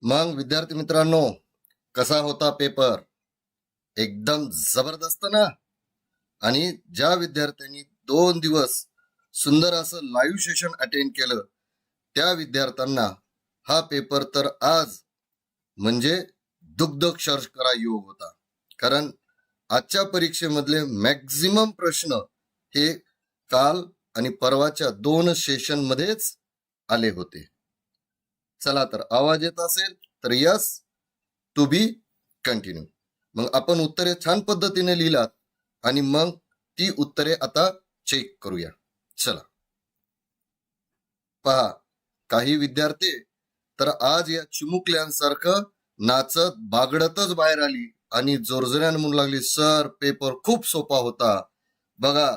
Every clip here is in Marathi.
मग विद्यार्थी मित्रांनो, कसा होता पेपर? एकदम जबरदस्त ना. आणि ज्या विद्यार्थ्यांनी 2 दिवस सुंदर असं लाईव्ह सेशन अटेंड केलं, त्या विद्यार्थ्यांना हा पेपर तर आज म्हणजे दुग्ध करा योग होता. कारण आजच्या परीक्षेमधले मॅक्झिमम प्रश्न हे काल आणि परवाच्या 2 सेशन मध्येच आले होते. चला तर, आवाज येत असेल तर यस, टू बी कंटिन्यू. मग आपण उत्तरे छान पद्धतीने लिहिलात आणि मग ती उत्तरे आता चेक करूया. चला पहा, काही विद्यार्थी तर आज या चिमुकल्यांसारखं नाचत बागडतच बाहेर आली आणि जोरजोऱ्याने म्हणू लागली, सर पेपर खूप सोपा होता. बघा,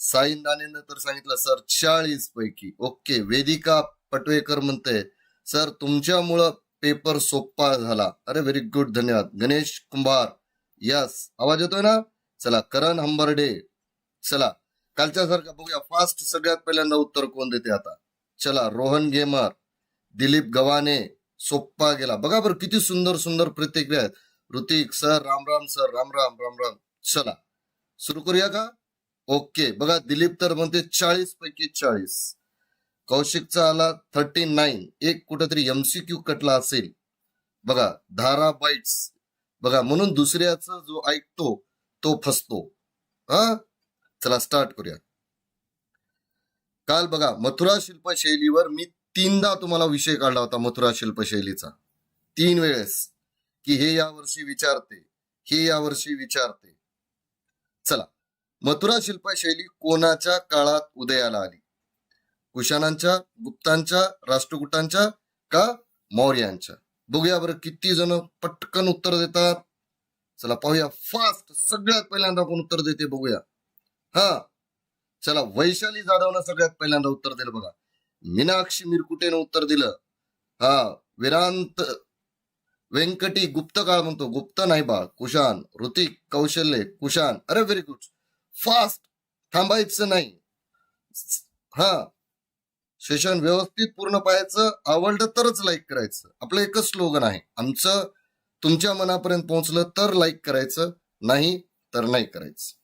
साईंदानेनं तर सांगितलं सर 40 पैकी. ओके, वेदिका पटवेकर म्हणते सर तुमच्यामुळं पेपर सोपा झाला. अरे व्हेरी गुड, धन्यवाद. गणेश कुंभार, यस, आवाज येतोय ना. चला, करण हंबर्डे, चला कालच्या सारखा बघूया फास्ट. सगळ्यात पहिल्यांदा उत्तर कोण देते आता. चला, रोहन गेमर, दिलीप गव्हाणे, सोप्पा गेला. बघा बरं किती सुंदर सुंदर प्रतिक्रिया आहेत. Hrithik sir Ram Ram, sir Ram Ram Ram Ram. चला सुरू करूया का. ओके, बघा दिलीप तर म्हणते 40 पैकी 40. कौशिकचा आला 39. एक कुठेतरी एमसीक्यू कटला असेल. बघा धारा बाईट्स, बघा म्हणून दुसऱ्याचा जो ऐकतो तो फसतो. हा, चला स्टार्ट करूया. काल बघा मथुरा शिल्पशैलीवर मी 3दा तुम्हाला विषय काढला होता. मथुरा शिल्पशैलीचा 3 वेळेस, की हे यावर्षी विचारते, हे यावर्षी विचारते. चला, मथुरा शिल्पशैली कोणाच्या काळात उदयाला आली? कुशाणांच्या, गुप्तांच्या, राष्ट्रकूटांच्या का मौर्यांच्या? बघूया बरं किती जण पटकन उत्तर देतात. चला पाहूया फास्ट. सगळ्यात पहिल्यांदा कोण उत्तर देते बघूया. हा, चला, वैशाली जाधवनं सगळ्यात पहिल्यांदा उत्तर दिलं बघा. मीनाक्षी मिरकुटेनं उत्तर दिलं. हा, विरांत व्यंकटी गुप्त काळ म्हणतो. गुप्त नाही बाळ, कुशाण. ऋतिक कौशल्य, कुशाण. अरे व्हेरी गुड, फास्ट, थांबायचं नाही. हा, सेशन व्यवस्थित पूर्ण पाहायचं. आवडलं तरच लाईक करायचं. आपलं एकच स्लोगन आहे आमचं, तुमच्या मनापर्यंत पोहोचलं तर लाईक करायचं, नाही तर नाही करायचं.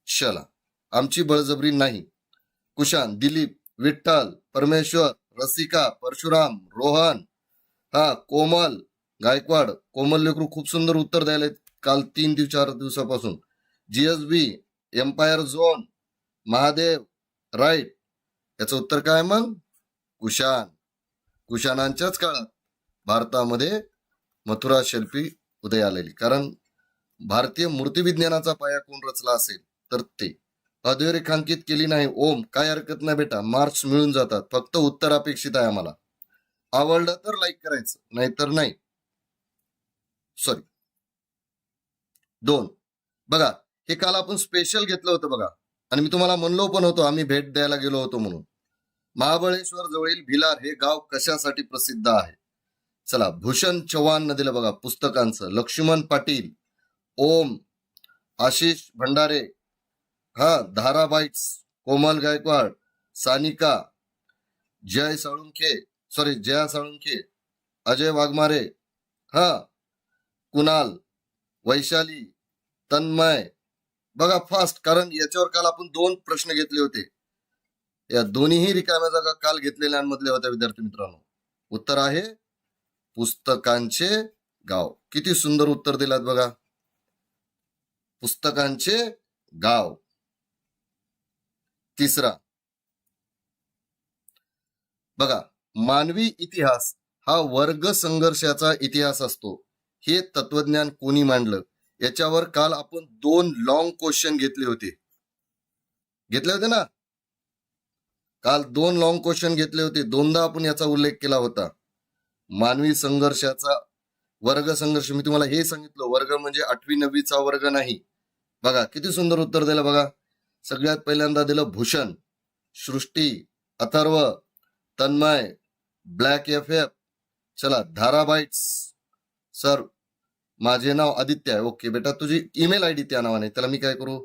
चला, आमची बळजबरी नाही. कुशाण, दिलीप, विठ्ठल, परमेश्वर, रसिका, परशुराम, रोहन, हा, कोमल गायकवाड. कोमल लेकरू खूप सुंदर उत्तर द्यायला काल 3-4 दिवसापासून. GSB, empire zone, Mahadev, right. याचं उत्तर काय मग? कुशाण. कुशाणांच्याच काळात भारतामध्ये मथुरा शिल्पी उदय आलेली. कारण भारतीय मूर्तिविज्ञानाचा पाया कोण रचला असेल तर ते. अधोरेखांकित केली नाही. ओम, काय हरकत नाही बेटा, मार्क्स मिळून जातात. फक्त उत्तर अपेक्षित आहे आम्हाला. आवडलं तर लाईक करायचं, नाहीतर नाही. सॉरी, 2. बघा, हे काल आपण स्पेशल घेतलं होतं बघा. आणि मी तुम्हाला म्हणलो पण होतो आम्ही भेट द्यायला गेलो होतो म्हणून. महाबळेश्वर जवळील भिलार हे गाव कशासाठी प्रसिद्ध आहे? चला, भूषण चव्हाण न दिलं बघा पुस्तकांचं. लक्ष्मण पाटील, ओम, आशिष भंडारे, हा, धाराबाईट्स, कोमल गायकवाड, सानिका, जया साळुंखे, अजय वाघमारे, हा, कुणाल, वैशाली, तन्मय. बघा फास्ट, कारण याच्यावर काल आपण 2 प्रश्न घेतले होते. या दोन्हीही रिकाम्या जागा काल घेतलेल्यांमधले होत्या विद्यार्थी मित्रांनो. उत्तर आहे पुस्तकांचे गाव. किती सुंदर उत्तर दिलात बघा, पुस्तकांचे गाव. 3. बघा, मानवी इतिहास हा वर्ग संघर्षाचा इतिहास असतो, हे तत्वज्ञान कोणी मांडलं? याच्यावर काल आपण 2 लॉंग क्वेश्चन घेतले होते ना. काल 2 लॉंग क्वेश्चन घेतले होते. 2दा आपण याचा उल्लेख केला होता. मानवी संघर्षाचा वर्ग संघर्ष. मी तुम्हाला हे सांगितलं, वर्ग म्हणजे 8वी-9वीचा वर्ग नाही. बघा किती सुंदर उत्तर दिलं बघा. सगळ्यात पहिल्यांदा दिलं Bhushan, Srushti, Atharva, Tanmay, black F F. चला, धाराबाईट्स, सर माझे नाव आदित्य आहे. ओके बेटा, तुझी ईमेल आयडी त्या नावाने, त्याला मी काय करू?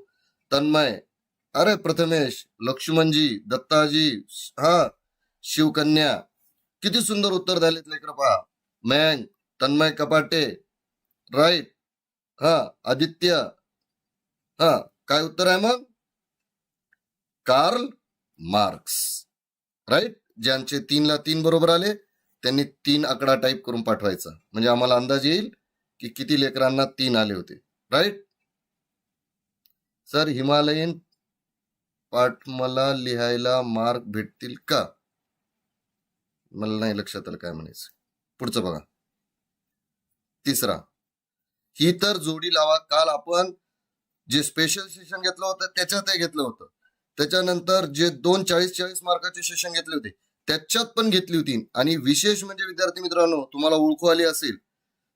तन्मय, अरे प्रथमेश, लक्ष्मणजी, दत्ताजी, हा, शिवकन्या. किती सुंदर उत्तर द्यायलेत लेकर पहा. मयंक, तन्मय कपाटे, राईट. हा, आदित्य. हा, काय उत्तर आहे मग? Karl Marx. राईट. ज्यांचे 3 ला 3 बरोबर आले त्यांनी 3 आकडा टाईप करून पाठवायचा, म्हणजे आम्हाला अंदाज येईल की किती लेकरांना 3 आले होते. राईट. सर, हिमालयन पाठ मला लिहायला मार्क भेटतील का? मला नाही लक्षात आलं काय म्हणायचं. पुढचं बघा. तिसरा, ही तर जोडी लावा. काल आपण जे स्पेशल सेशन घेतलं होतं त्याच्यातही घेतलं होतं. त्याच्यानंतर जे 2 40 मार्काचे सेशन घेतले होते त्याच्यात पण घेतली होती. आणि विशेष म्हणजे विद्यार्थी मित्रांनो, तुम्हाला ओळखू आली असेल,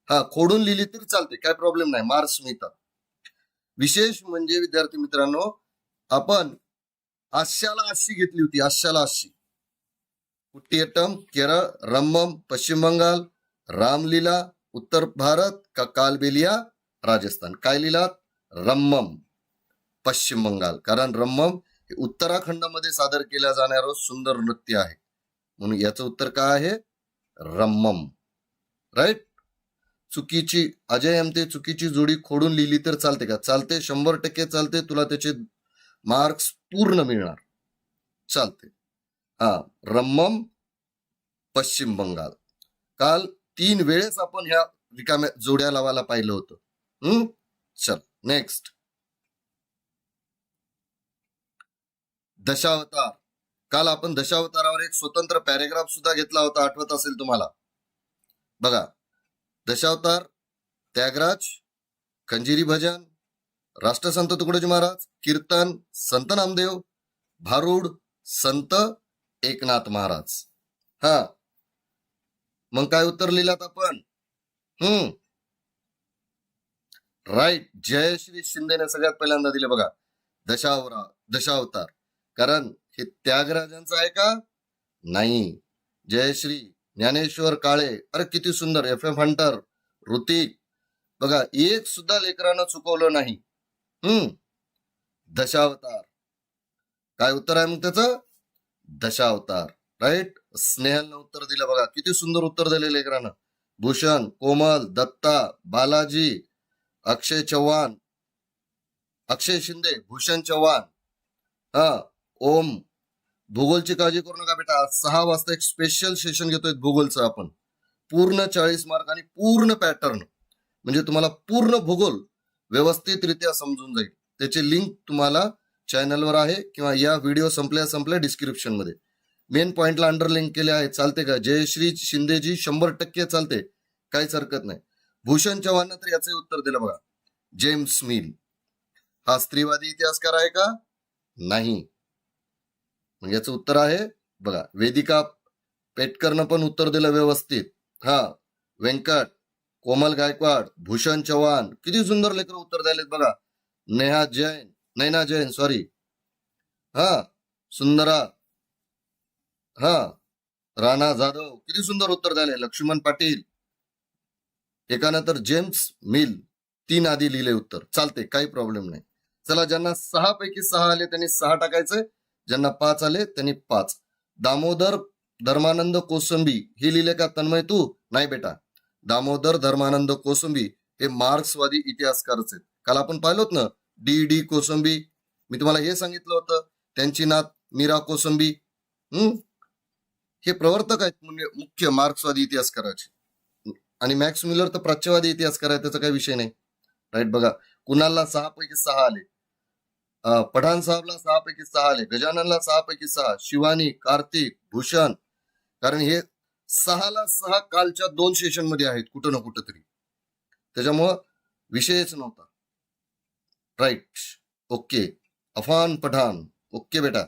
हा, खोडून लिहिली तरी चालते, काय प्रॉब्लेम नाही, मार्क्स मिळतात. विशेष म्हणजे विद्यार्थी मित्रांनो, आपण 80 घेतली होती. 80 कुट्टियट्टम केरळ, रम्मम पश्चिम बंगाल, रामलीला उत्तर भारत का कालबेलिया राजस्थान. काय लिहिलात? रम्मम पश्चिम बंगाल. कारण रम्मम हे उत्तराखंडमध्ये सादर केल्या जाणारं सुंदर नृत्य आहे, म्हणून याचं उत्तर काय आहे? रम्मम. राईट. चुकीची, अजय एमते, चुकीची जोडी खोडून लिहिली तर चालते का? चालते, 100% चालते. तुला त्याचे मार्क्स पूर्ण मिळणार. चालते. हा, रम्मम पश्चिम बंगाल. काल 3 वेळेस आपण ह्या रिकाम्या जोड्या लावायला पाहिलं होतं. चल, नेक्स्ट. दशावतार. काल आपण दशावतारावर एक स्वतंत्र पॅरेग्राफ सुद्धा घेतला होता, आठवत असेल तुम्हाला. बघा, दशावतार, त्यागराज, खंजिरी भजन, राष्ट्रसंत तुकडोजी महाराज, कीर्तन संत नामदेव, भारूड संत एकनाथ महाराज. हा, मग काय उत्तर लिहिलात आपण? राईट. जयश्री शिंदेने सगळ्यात पहिल्यांदा दिले बघा, दशावतार. कारण हे त्यागराजांचं आहे का? नाही. जयश्री, ज्ञानेश्वर काळे, अरे किती सुंदर. FM हंटर, ऋतिक, बघा, एक सुद्धा लेकरानं चुकवलं नाही. दशावतार. काय उत्तर आहे मग त्याचं? दशावतार. राईट. स्नेहलनं उत्तर दिलं बघा, किती सुंदर उत्तर दिले लेकरानं. भूषण, कोमल, दत्ता, बालाजी, अक्षय चव्हाण, अक्षय शिंदे, भूषण चव्हाण. हा, ओम. भूगोलची काळजी करू नका बेटा, 6 वाजता एक स्पेशल सेशन घेतोय भूगोलचं आपण. पूर्ण 40 मार्क आणि पूर्ण पॅटर्न, म्हणजे तुम्हाला पूर्ण भूगोल व्यवस्थितरित्या समजून जाईल. त्याची लिंक तुम्हाला चॅनलवर आहे किंवा या व्हिडिओ संपल्या डिस्क्रिप्शन मध्ये. मेन पॉइंटला अंडरलिंक केले आहे, चालते का? जयश्री शिंदेजी 100% चालते, काहीच हरकत नाही. भूषण चव्हाण तर याचे उत्तर दिलं बघा, जेम्स मिल. हा स्त्रीवादी इतिहासकार आहे का? नाही. मग याचं उत्तर आहे बघा, वेदिका पेटकरनं पण उत्तर दिलं व्यवस्थित. हा, व्यंकट, कोमल गायकवाड, भूषण चव्हाण, किती सुंदर लेकर उत्तर द्यायलेत बघा. नैना जैन, सॉरी. हा, सुंदरा. हा, राणा जाधव, किती सुंदर उत्तर द्यायले. लक्ष्मण पाटील. एकानंतर जेम्स मिल, 3 आधी लिहिले उत्तर. चालते, काही प्रॉब्लेम नाही. चला, ज्यांना 6 पैकी 6 आले त्यांनी 6 टाकायचे, ज्यांना 5 आले त्यांनी 5. दामोदर धर्मानंद कोसंबी हे लिहिले का तन्मय तू? नाही बेटा, दामोदर धर्मानंद कोसंबी हे मार्क्सवादी इतिहासकारच आहेत. काल आपण पाहिलोत ना, D.D. कोसंबी. मी तुम्हाला हे सांगितलं होतं, त्यांची नात मीरा कोसंबी. हे प्रवर्तक आहेत म्हणजे मुख्य मार्क्सवादी इतिहासकाराचे. आणि मॅक्स मिलर तर प्राच्यवादी इतिहासकार आहे, त्याचा काही विषय नाही. राईट. बघा, कुणालला 6 पैकी 6 आले, पठाण साहेबला 6 पैकी 6 आले, गजाननला 6 पैकी 6, शिवानी, कार्तिक, भूषण. कारण हे 6ला 6 कालच्या 2 सेशन मध्ये आहेत कुठं ना कुठं तरी, त्याच्यामुळं विषयच नव्हता. Right. Okay. Afan Pathan. Okay बेटा.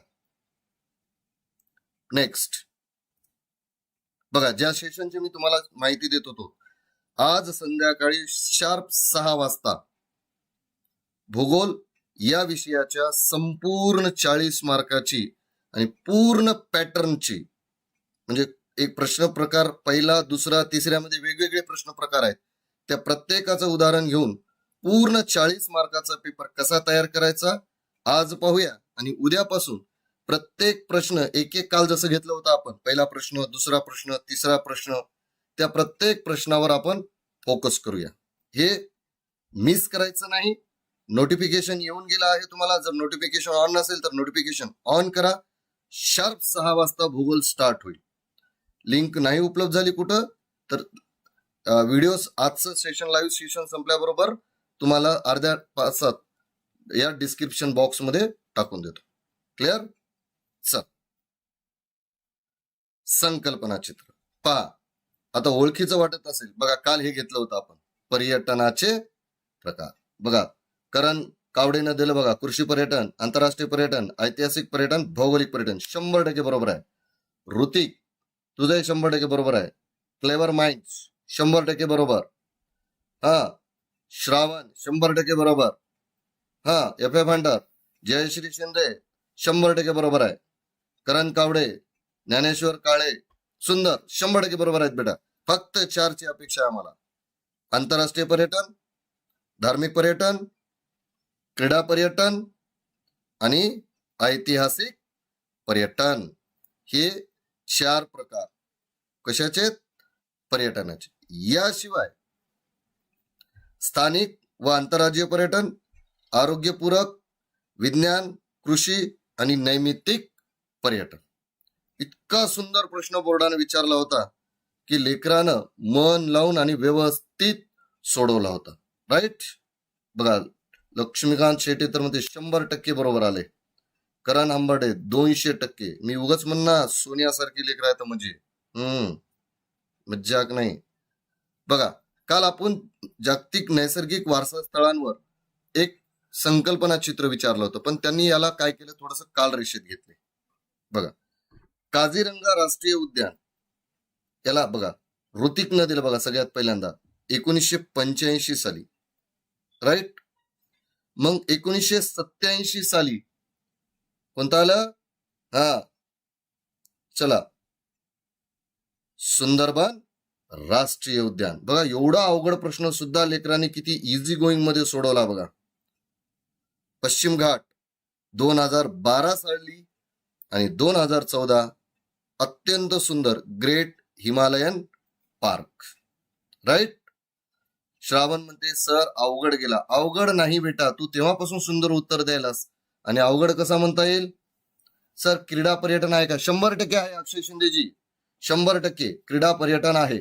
नेक्स्ट. बघा, ज्या सेशनची मी तुम्हाला माहिती देत होतो, आज संध्याकाळी शार्प 6 वाजता भूगोल या विषयाच्या संपूर्ण 40 मार्काची आणि पूर्ण पॅटर्नची, म्हणजे एक प्रश्न प्रकार, पहिला, दुसरा, तिसऱ्यामध्ये वेगवेगळे प्रश्न प्रकार आहेत, त्या प्रत्येकाचं उदाहरण घेऊन पूर्ण 40 मार्काचा पेपर कसा तयार करायचा आज पाहूया. आणि उद्यापासून प्रत्येक प्रश्न एक एक, काल जसं घेतलं होतं आपण, पहिला प्रश्न, दुसरा प्रश्न, तिसरा प्रश्न, त्या प्रत्येक प्रश्नावर आपण फोकस करूया. हे मिस करायचं नाही. नोटिफिकेशन येऊन गेलं आहे तुम्हाला. जर नोटिफिकेशन ऑन नसेल तर नोटिफिकेशन ऑन करा. शार्प 6 वाजता भूगोल स्टार्ट होईल. लिंक नाही उपलब्ध झाली कुठं तर व्हिडिओ आजचं सेशन लाईव्ह सेशन संपल्याबरोबर तुम्हाला अर्ध्या तासात या डिस्क्रिप्शन बॉक्स मध्ये टाकून देतो. क्लिअर? चल, संकल्पना चित्र पहा. आता ओळखीचं वाटत असेल बघा, काल हे घेतलं होतं आपण, पर्यटनाचे प्रकार. बघा, करण कावडेनं दिलं बघा, कृषी पर्यटन, आंतरराष्ट्रीय पर्यटन, ऐतिहासिक पर्यटन, भौगोलिक पर्यटन. 100% बरोबर आहे. ऋतिक तुझंही 100% बरोबर आहे. क्लेवर माइंड्स 100% बरोबर. हा, श्रावण 100% बरोबर. हा, F F hunter, Jayashree Shinde 100% बरोबर आहे. करण कावडे, ज्ञानेश्वर काळे, सुंदर 100% बरोबर आहेत बेटा. फक्त 4 ची अपेक्षा आहे आम्हाला. आंतरराष्ट्रीय पर्यटन, धार्मिक पर्यटन, क्रीडा पर्यटन आणि ऐतिहासिक पर्यटन. हे 4 प्रकार कशाचे? पर्यटनाचे. याशिवाय स्थानिक व आंतरराज्यीय पर्यटन, आरोग्यपूरक, विज्ञान, कृषी आणि नैमित्तिक पर्यटन. इतका सुंदर प्रश्न बोर्डाने विचारला होता की लेकरानं मन लावून आणि व्यवस्थित सोडवला होता. राईट? बघा, लक्ष्मीकांत शेटे तर मध्ये 100% बरोबर आले. करण आंबर्डे 200%. मी उगाच म्हणणार सोनियासारखी लेकर आहेत म्हणजे मज्जाक नाही. बघा, काल आपण जागतिक नैसर्गिक वारसा स्थळांवर एक संकल्पना चित्र विचारलं होतं, पण त्यांनी याला काय केलं, थोडस काल रेषेत घेतले. बघा, काझीरंगा राष्ट्रीय उद्यान, याला बघा ऋतिकनं दिलं बघा सगळ्यात पहिल्यांदा 1985 साली. राईट? मग 1987 साली कोणतं आलं? हा, चला, सुंदरबन राष्ट्रीय उद्यान. बघा, एवढा अवघड प्रश्न सुद्धा लेकरांनी किती इझी गोईंग मध्ये सोडवला बघा. पश्चिम घाट 2012 साली आणि 2014 अत्यंत सुंदर great Himalayan park. Right? Shravan म्हणते सर अवघड गेला. अवघड नाही बेटा, तू तेव्हापासून सुंदर उत्तर द्यायलास आणि अवघड कसा म्हणता येईल? सर क्रीडा पर्यटन आहे का? 100% आहे अक्षय शिंदेजी. 100% क्रीडा पर्यटन आहे.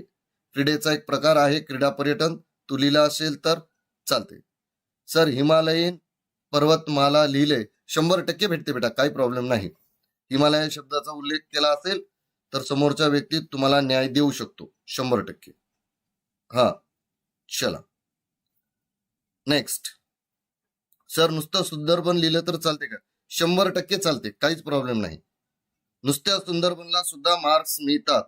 क्रीडेचा एक प्रकार आहे क्रीडा पर्यटन. तू लिहिला असेल तर चालते. सर हिमालयन पर्वतमाला लिहिले, 100% भेटते बेटा, काही प्रॉब्लेम नाही. हिमालय शब्दाचा उल्लेख केला असेल तर समोरच्या व्यक्ती तुम्हाला न्याय देऊ शकतो 100%. हा, चला नेक्स्ट. सर नुसतं सुंदरबन लिहिलं तर चालते का? 100% चालते, काहीच प्रॉब्लेम नाही. नुसत्या सुंदरबनला सुद्धा मार्क्स मिळतात.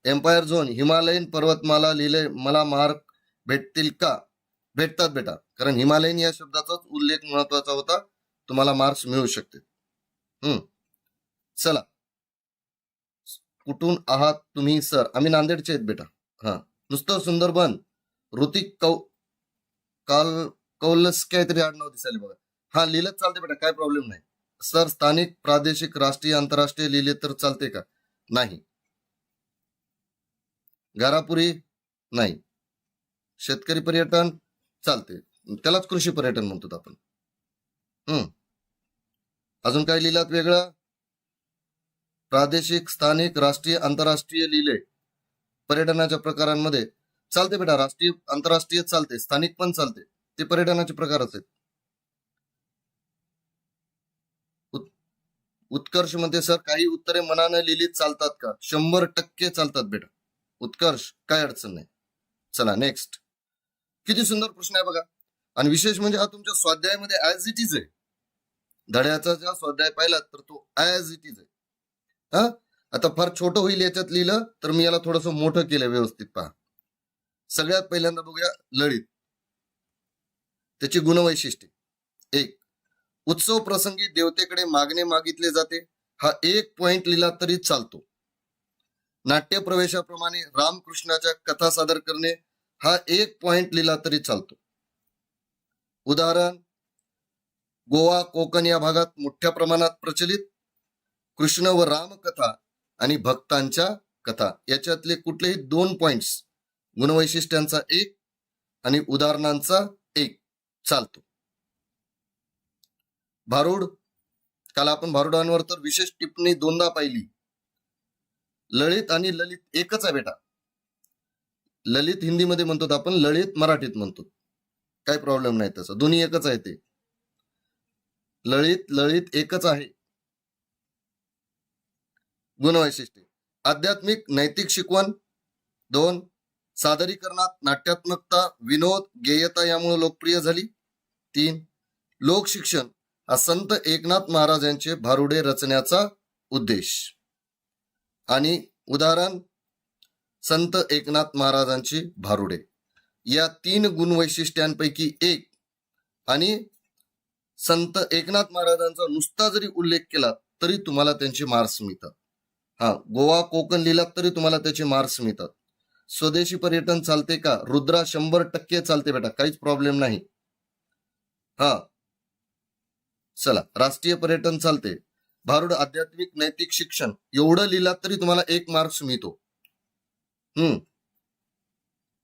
एम्पायर झोन, हिमालयन पर्वतमाला लिहिले, मला मार्क भेटतील का? भेटतात बेटा, कारण हिमालयन या शब्दाचाच उल्लेख महत्वाचा होता. तुम्हाला मार्क्स मिळू शकते. चला, कुठून आहात तुम्ही? सर आम्ही नांदेडचे आहेत बेटा. हा, नुसतं सुंदरबन. ऋतिक कौलस काहीतरी आडनाव दिसायला बघा. हा, लिहिलं चालते बेटा, काय प्रॉब्लेम नाही. सर स्थानिक, प्रादेशिक, राष्ट्रीय, आंतरराष्ट्रीय लिहिले तर चालते का? नाही. गारापुरी नाही. शेतकरी पर्यटन चालते, त्यालाच कृषी पर्यटन म्हणतो आपण. अजून काय लिहिलात वेगळं? प्रादेशिक, स्थानिक, राष्ट्रीय, आंतरराष्ट्रीय लिहिले पर्यटनाच्या प्रकारांमध्ये. चालते बेटा, राष्ट्रीय आंतरराष्ट्रीय चालते, स्थानिक पण चालते, ते पर्यटनाचे प्रकारच आहेत. उत्कर्ष म्हणते सर काही उत्तरे मनाने लिहिली चालतात का? 100% चालतात बेटा. उत्कर्ष काय अडचण नाही. चला नेक्स्ट. किती सुंदर प्रश्न आहे बघा. आणि विशेष म्हणजे हा तुमच्या स्वाध्यायामध्ये ऍज इट इज आहे. धड्याचा ज्या स्वाध्याय पाहिला तर तो ऍज इट इज आहे. हा, आता फार छोटं होईल याच्यात लिहिलं तर मी याला थोडस मोठं केलं व्यवस्थित. पहा, सगळ्यात पहिल्यांदा बघूया ललित, त्याची गुणवैशिष्ट्ये. 1, उत्सव प्रसंगी देवतेकडे मागणे मागितले जाते. हा 1 पॉइंट लिहिला तरी चालतो. नाट्य प्रवेशाप्रमाणे रामकृष्णाच्या कथा सादर करणे, हा 1 पॉइंट लिहिला तरी चालतो. उदाहरण, गोवा, कोकण या भागात मोठ्या प्रमाणात प्रचलित कृष्ण व राम कथा आणि भक्तांच्या कथा याच्यातले कुठलेही 2 पॉइंट्स गुणवैशिष्ट्यांचा 1 आणि उदाहरणांचा 1 चालतो. भारुड, काल आपण भारुडांवर तर विशेष टिप्पणी 2दा पाहिली. ललित आणि ललित एकच आहे बेटा. ललित हिंदीमध्ये म्हणतो आपण, ललित मराठीत म्हणतो, काही प्रॉब्लेम नाही तसं, दोन्ही एकच आहे. ते ललित ललित एकच आहे. गुणवैशिष्ट्ये: आध्यात्मिक नैतिक शिकवण 2, सादरीकरणात नाट्यात्मकता, विनोद, गेयता यामुळे लोकप्रिय झाली 3, लोकशिक्षण हा संत एकनाथ महाराजांचे भारुडे रचण्याचा उद्देश. आणि उदाहरण संत एकनाथ महाराजांची भारुडे. या 3 गुणवैशिष्ट्यांपैकी 1 आणि संत एकनाथ महाराजांचा नुसता जरी उल्लेख केला तरी तुम्हाला त्यांचे मार्क्स मिळतात. गोवा कोकण लिहिलात तरी तुम्हाला त्याचे मार्क्स मिळतात. स्वदेशी पर्यटन चालते का? रुद्रा 100% चालते बेटा, काहीच प्रॉब्लेम नाही. चला, राष्ट्रीय पर्यटन चालते. भारुड आध्यात्मिक नैतिक शिक्षण एवढं लिहिलात तरी तुम्हाला 1 मार्क्स मिळतो.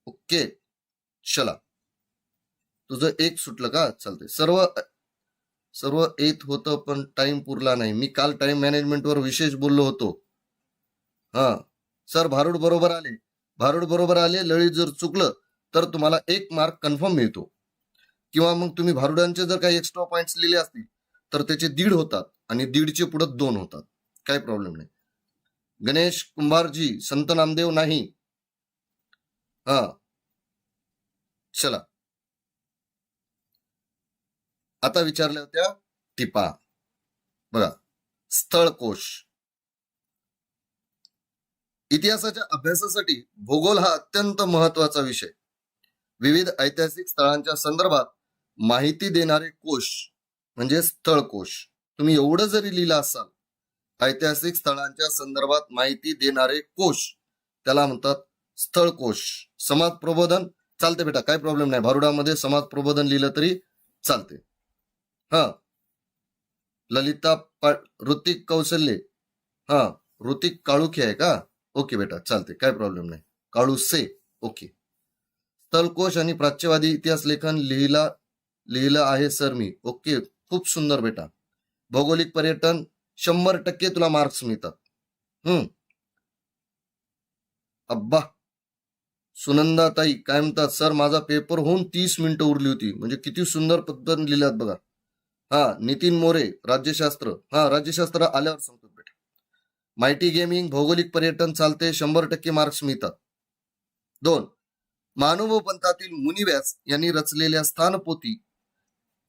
ओके, चला, तुझं 1 सुटलं का? चालते. सर्व येत होतं पण टाइम पुरला नाही. मी काल टाइम मॅनेजमेंटवर विशेष बोललो होतो. सर भारुड बरोबर आले, भारुड बरोबर आले. ललित जर चुकलं तर तुम्हाला 1 मार्क कन्फर्म मिळतो. किंवा मग तुम्ही भारुडांचे जर काही एक्स्ट्रा पॉइंट्स लिहिले असतील तर त्याचे 1.5 होतात आणि 1.5चे पुढे 2 होतात, काही प्रॉब्लेम नाही. गणेश कुंभारजी, संत नामदेव नाही. चला, आता विचारल्या होत्या टिपा. बघा, स्थळकोश. इतिहासाच्या अभ्यासासाठी भूगोल हा अत्यंत महत्वाचा विषय. विविध ऐतिहासिक स्थळांच्या संदर्भात माहिती देणारे कोश म्हणजे स्थळकोश. तुम्ही एवढं जरी लिहिलं असाल, ऐतिहासिक स्थळांच्या संदर्भात माहिती देणारे कोश, त्याला म्हणतात स्थळकोश. समाज प्रबोधन चालते बेटा, काही प्रॉब्लेम नाही. भारुडामध्ये समाज प्रबोधन लिहिलं तरी चालते. ललिता ऋतिक कौशल्ये, ऋतिक काळुखे आहे का? ओके बेटा, चालते, काय प्रॉब्लेम नाही. काळुसे, ओके. स्थलकोश आणि प्राच्यवादी इतिहास लेखन लिहिलं आहे सर मी. ओके, खूप सुंदर बेटा. भौगोलिक पर्यटन 100% तुला मार्क्स मिळतात. अब्बा, सुनंदाताई काय म्हणतात? सर माझा पेपर होऊन 30 मिनिटं उरली होती. म्हणजे किती सुंदर पद्धतीने लिहिल्यात बघा. नितीन मोरे, राज्यशास्त्र. राज्यशास्त्र आल्यावर सांगतो बेटा. माहिती गेमिंग, भौगोलिक पर्यटन चालते, 100% मार्क्स मिळतात. 2, मानव पंथातील मुनिव्यास यांनी रचलेल्या स्थानपोथी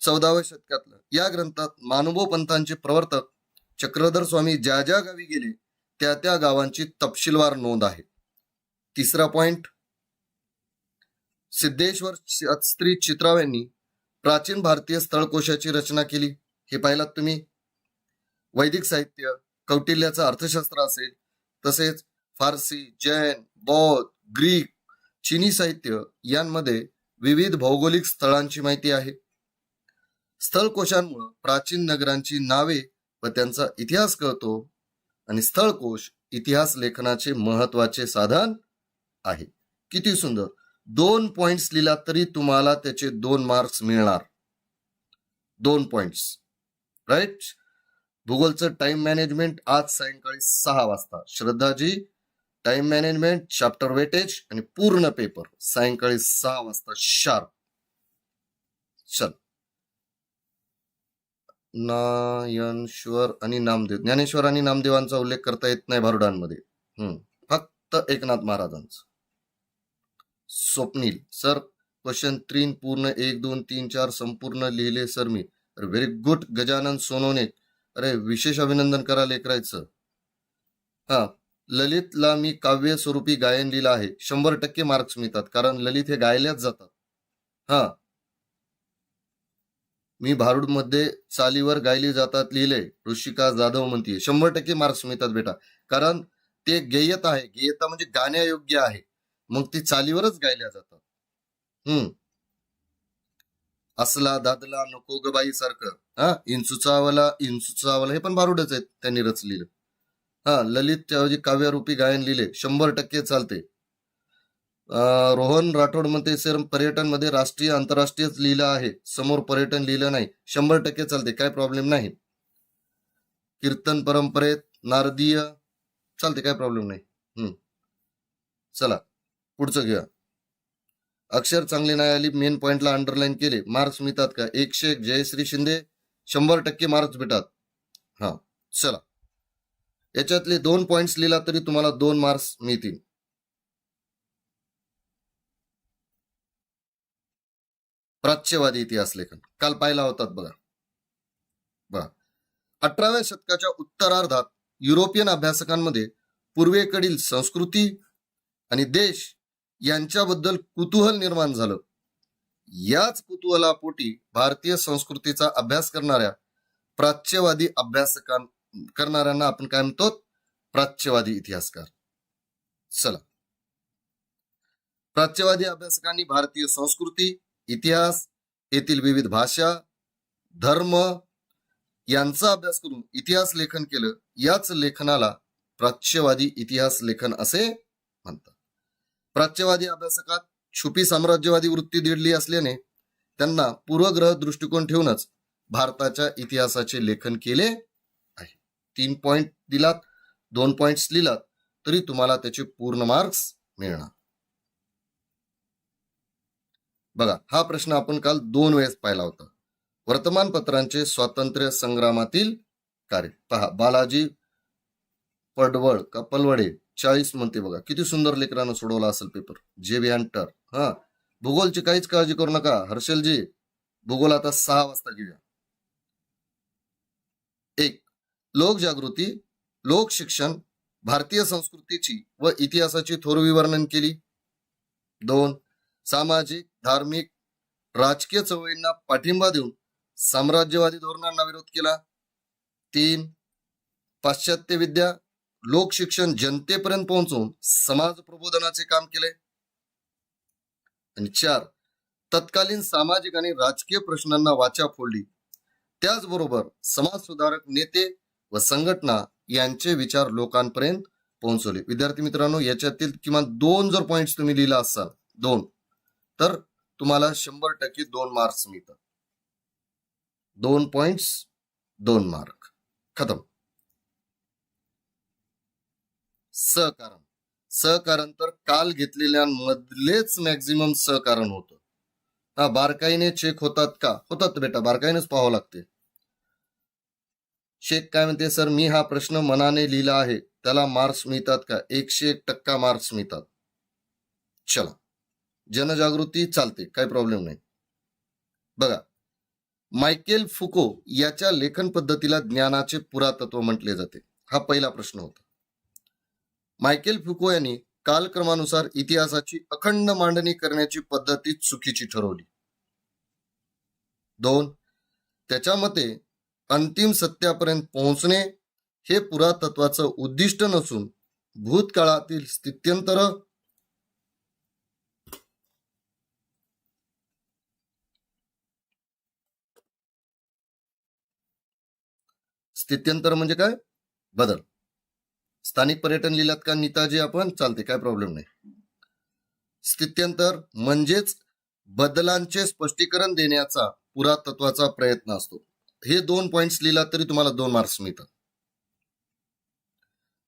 14व्या शतकातलं. या ग्रंथात मानव पंथांचे प्रवर्तक चक्रधर स्वामी ज्या ज्या गावी गेले त्या त्या गावांची तपशीलवार नोंद आहे. 3रा पॉइंट, सिद्धेश्वर शास्त्री चित्राव यांनी प्राचीन भारतीय स्थळकोशाची रचना केली. हे पाहिलात तुम्ही. वैदिक साहित्य, कौटिल्याचं अर्थशास्त्र असेल, तसेच फारसी, जैन, बौद्ध, ग्रीक, चीनी साहित्य यांमध्ये विविध भौगोलिक स्थळांची माहिती आहे. स्थळकोशांमुळे प्राचीन नगरांची नावे व त्यांचा इतिहास कळतो आणि स्थळकोश इतिहास लेखनाचे महत्वाचे साधन आहे. किती सुंदर. 2 पॉइंट्स लिहिला तरी तुम्हाला त्याचे 2 मार्क्स मिळणार. 2 पॉइंट्स, राईट. भूगोलचं टाइम मॅनेजमेंट आज सायंकाळी 6 वाजता. Shraddhaji, time management, chapter weightage आणि पूर्ण पेपर सायंकाळी 6 वाजता शार्प. चल, ज्ञानेश्वर आणि नामदेव. ज्ञानेश्वर आणि नामदेवांचा उल्लेख करता येत नाही भारुडांमध्ये, फक्त एकनाथ महाराजांचा. स्वप्नील, सर क्वेश्चन 3 पूर्ण 1, 2, 3, 4 संपूर्ण लिहिले सर मी. Very good. गजानन सोनवणे, अरे विशेष अभिनंदन करा लेकरायचं. ललितला मी काव्य स्वरूपी गायन लिहिलं आहे. 100% मार्क्स मिळतात, कारण ललित हे गायल्याच जातात. मी भारुड मध्ये चालीवर गायली जातात लिहिले. ऋषिका जाधव म्हणते 100% मार्क्स मिळतात बेटा, कारण ते गेयत आहे. गेयता म्हणजे गाण्यायोग्य आहे, मग ती चालीवरच गायल्या जातात. असला दादला नको ग बाई सारखं. इंचुचावला हे पण भारुडच आहेत, त्यांनी रचलेलं. ललित ऐवजी काव्यरूपी गायन लिहिले, 100% चालते. रोहन राठोड म्हणते सर पर्यटन मध्ये राष्ट्रीय आंतरराष्ट्रीयच लिहिलं आहे, समोर पर्यटन लिहिलं नाही. 100% चालते, काय प्रॉब्लेम नाही. कीर्तन परंपरेत नारदीय चालते, काय प्रॉब्लेम नाही. चला पुढचं घेऊया. अक्षर चांगली नाही आली, मेन पॉइंटला अंडरलाईन केले, मार्क्स मिळतात का? 101. जयश्री शिंदे 100% मार्क्स भेटतात. हा चला, याच्यातले 2 पॉइंट्स लिहिला तरी तुम्हाला 2 मार्क्स मिळतील. प्राच्यवादी इतिहास लेखन काल पाहिला होतात बघा. 18व्या शतकाच्या उत्तरार्धात युरोपियन अभ्यासकांमध्ये पूर्वेकडील संस्कृती आणि देश यांच्याबद्दल कुतूहल निर्माण झालं. याच कुतूहलापोटी भारतीय संस्कृतीचा अभ्यास करणाऱ्या प्राच्यवादी करणाऱ्यांना आपण काय म्हणतो? प्राच्यवादी इतिहासकार. चला, प्राच्यवादी अभ्यासकांनी भारतीय संस्कृती, इतिहास, येथील विविध भाषा, धर्म यांचा अभ्यास करून इतिहास लेखन केलं. याच लेखनाला प्राच्यवादी इतिहास लेखन असे म्हणतात. प्राच्यवादी अभ्यासकात छुपी साम्राज्यवादी वृत्ती दडली असल्याने त्यांना पूर्वग्रह दृष्टिकोन ठेवूनच भारताच्या इतिहासाचे लेखन केले आहे. 3 पॉइंट दिलात, 2 पॉइंट्स लिहिलात तरी तुम्हाला त्याचे पूर्ण मार्क्स मिळणार. बघा, हा प्रश्न आपण काल 2 वेळेस पाहिला होता. वर्तमानपत्रांचे स्वातंत्र्य संग्रामातील कार्य. पहा, बालाजी पलवडे 40 म्हणते बघा, किती सुंदर लेकरानं सोडवला असेल पेपर. जे बी हंटर. भूगोलची काहीच काळजी करू नका हर्षलजी, भूगोल आता 6 वाजता घेऊया. 1. लोकजागृती, लोक शिक्षण, भारतीय संस्कृतीची व इतिहासाची थोरवी वर्णन केली. 2. सामाजिक, धार्मिक, राजकीय चळवळींना पाठिंबा देऊन साम्राज्यवादी धोरणांना विरोध केला. 3. पाश्चात्य विद्या, लोक शिक्षण जनतेपर्यंत पोहोचवून समाज प्रबोधनाचे काम केले. आणि 4. तत्कालीन सामाजिक आणि राजकीय प्रश्नांना वाचा फोडली. त्याचबरोबर समाज सुधारक नेते व संघटना यांचे विचार लोकांपर्यंत पोहोचवले. विद्यार्थी मित्रांनो, याच्यातील किमान 2 जर पॉइंट्स तुम्ही लिहिला असाल, 2, तर तुम्हाला 100% 2 मार्क्स मिळतात. 2 पॉइंट्स 2 मार्क, खतम. सहकारण तर काल घेतलेल्यांमधलेच मॅक्झिमम सहकारण होतं. बारकाईने चेक होतात का? होतात बेटा, बारकाईनेच पाहावं लागते. शेख काय म्हणते सर, मी हा प्रश्न मनाने लिहिला आहे, त्याला मार्क्स मिळतात का? 101% मार्क्स मिळतात. चला, जनजागृती चालते, काही प्रॉब्लेम नाही. बघा, मायकेल फुको याच्या लेखन पद्धतीला ज्ञानाचे पुरातत्व म्हटले जाते. हा पहिला प्रश्न होता. मायकेल फुको यांनी कालक्रमानुसार इतिहासाची अखंड मांडणी करण्याची पद्धती चुकीची ठरवली. 2. त्याच्या मते अंतिम सत्यापर्यंत पोहोचणे हे पुरातत्वाचं उद्दिष्ट नसून भूतकाळातील स्थित्यंतर म्हणजे काय? बदल. स्थानिक पर्यटन लिहिलात का नीताजी आपण? चालते, काय प्रॉब्लेम नाही. स्थित्यंतर म्हणजेच बदलांचे स्पष्टीकरण देण्याचा पुरातत्वाचा प्रयत्न असतो. हे 2 पॉइंट्स लिहिलात तरी तुम्हाला 2 मार्क्स मिळतात.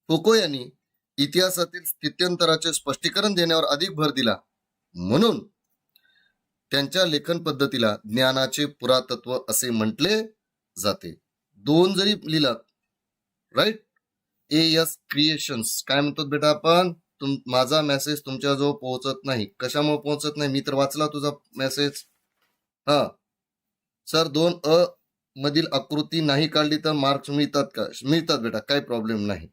फुको यांनी इतिहासातील स्थित्यंतराचे स्पष्टीकरण देण्यावर अधिक भर दिला, म्हणून त्यांच्या लेखन पद्धतीला ज्ञानाचे पुरातत्व असे म्हटले जाते. 2 जरी लिहिलात, राईट. AS क्रिएशन्स काय म्हणतो बेटा आपण? माझा मेसेज तुमच्याजवळ पोहोचत नाही. कशामुळे पोहोचत नाही? मी तर वाचला तुझा मेसेज. सर 2 मधील आकृती नाही काढली तर मार्क्स मिळतात का? मिळतात बेटा, काही प्रॉब्लेम नाही.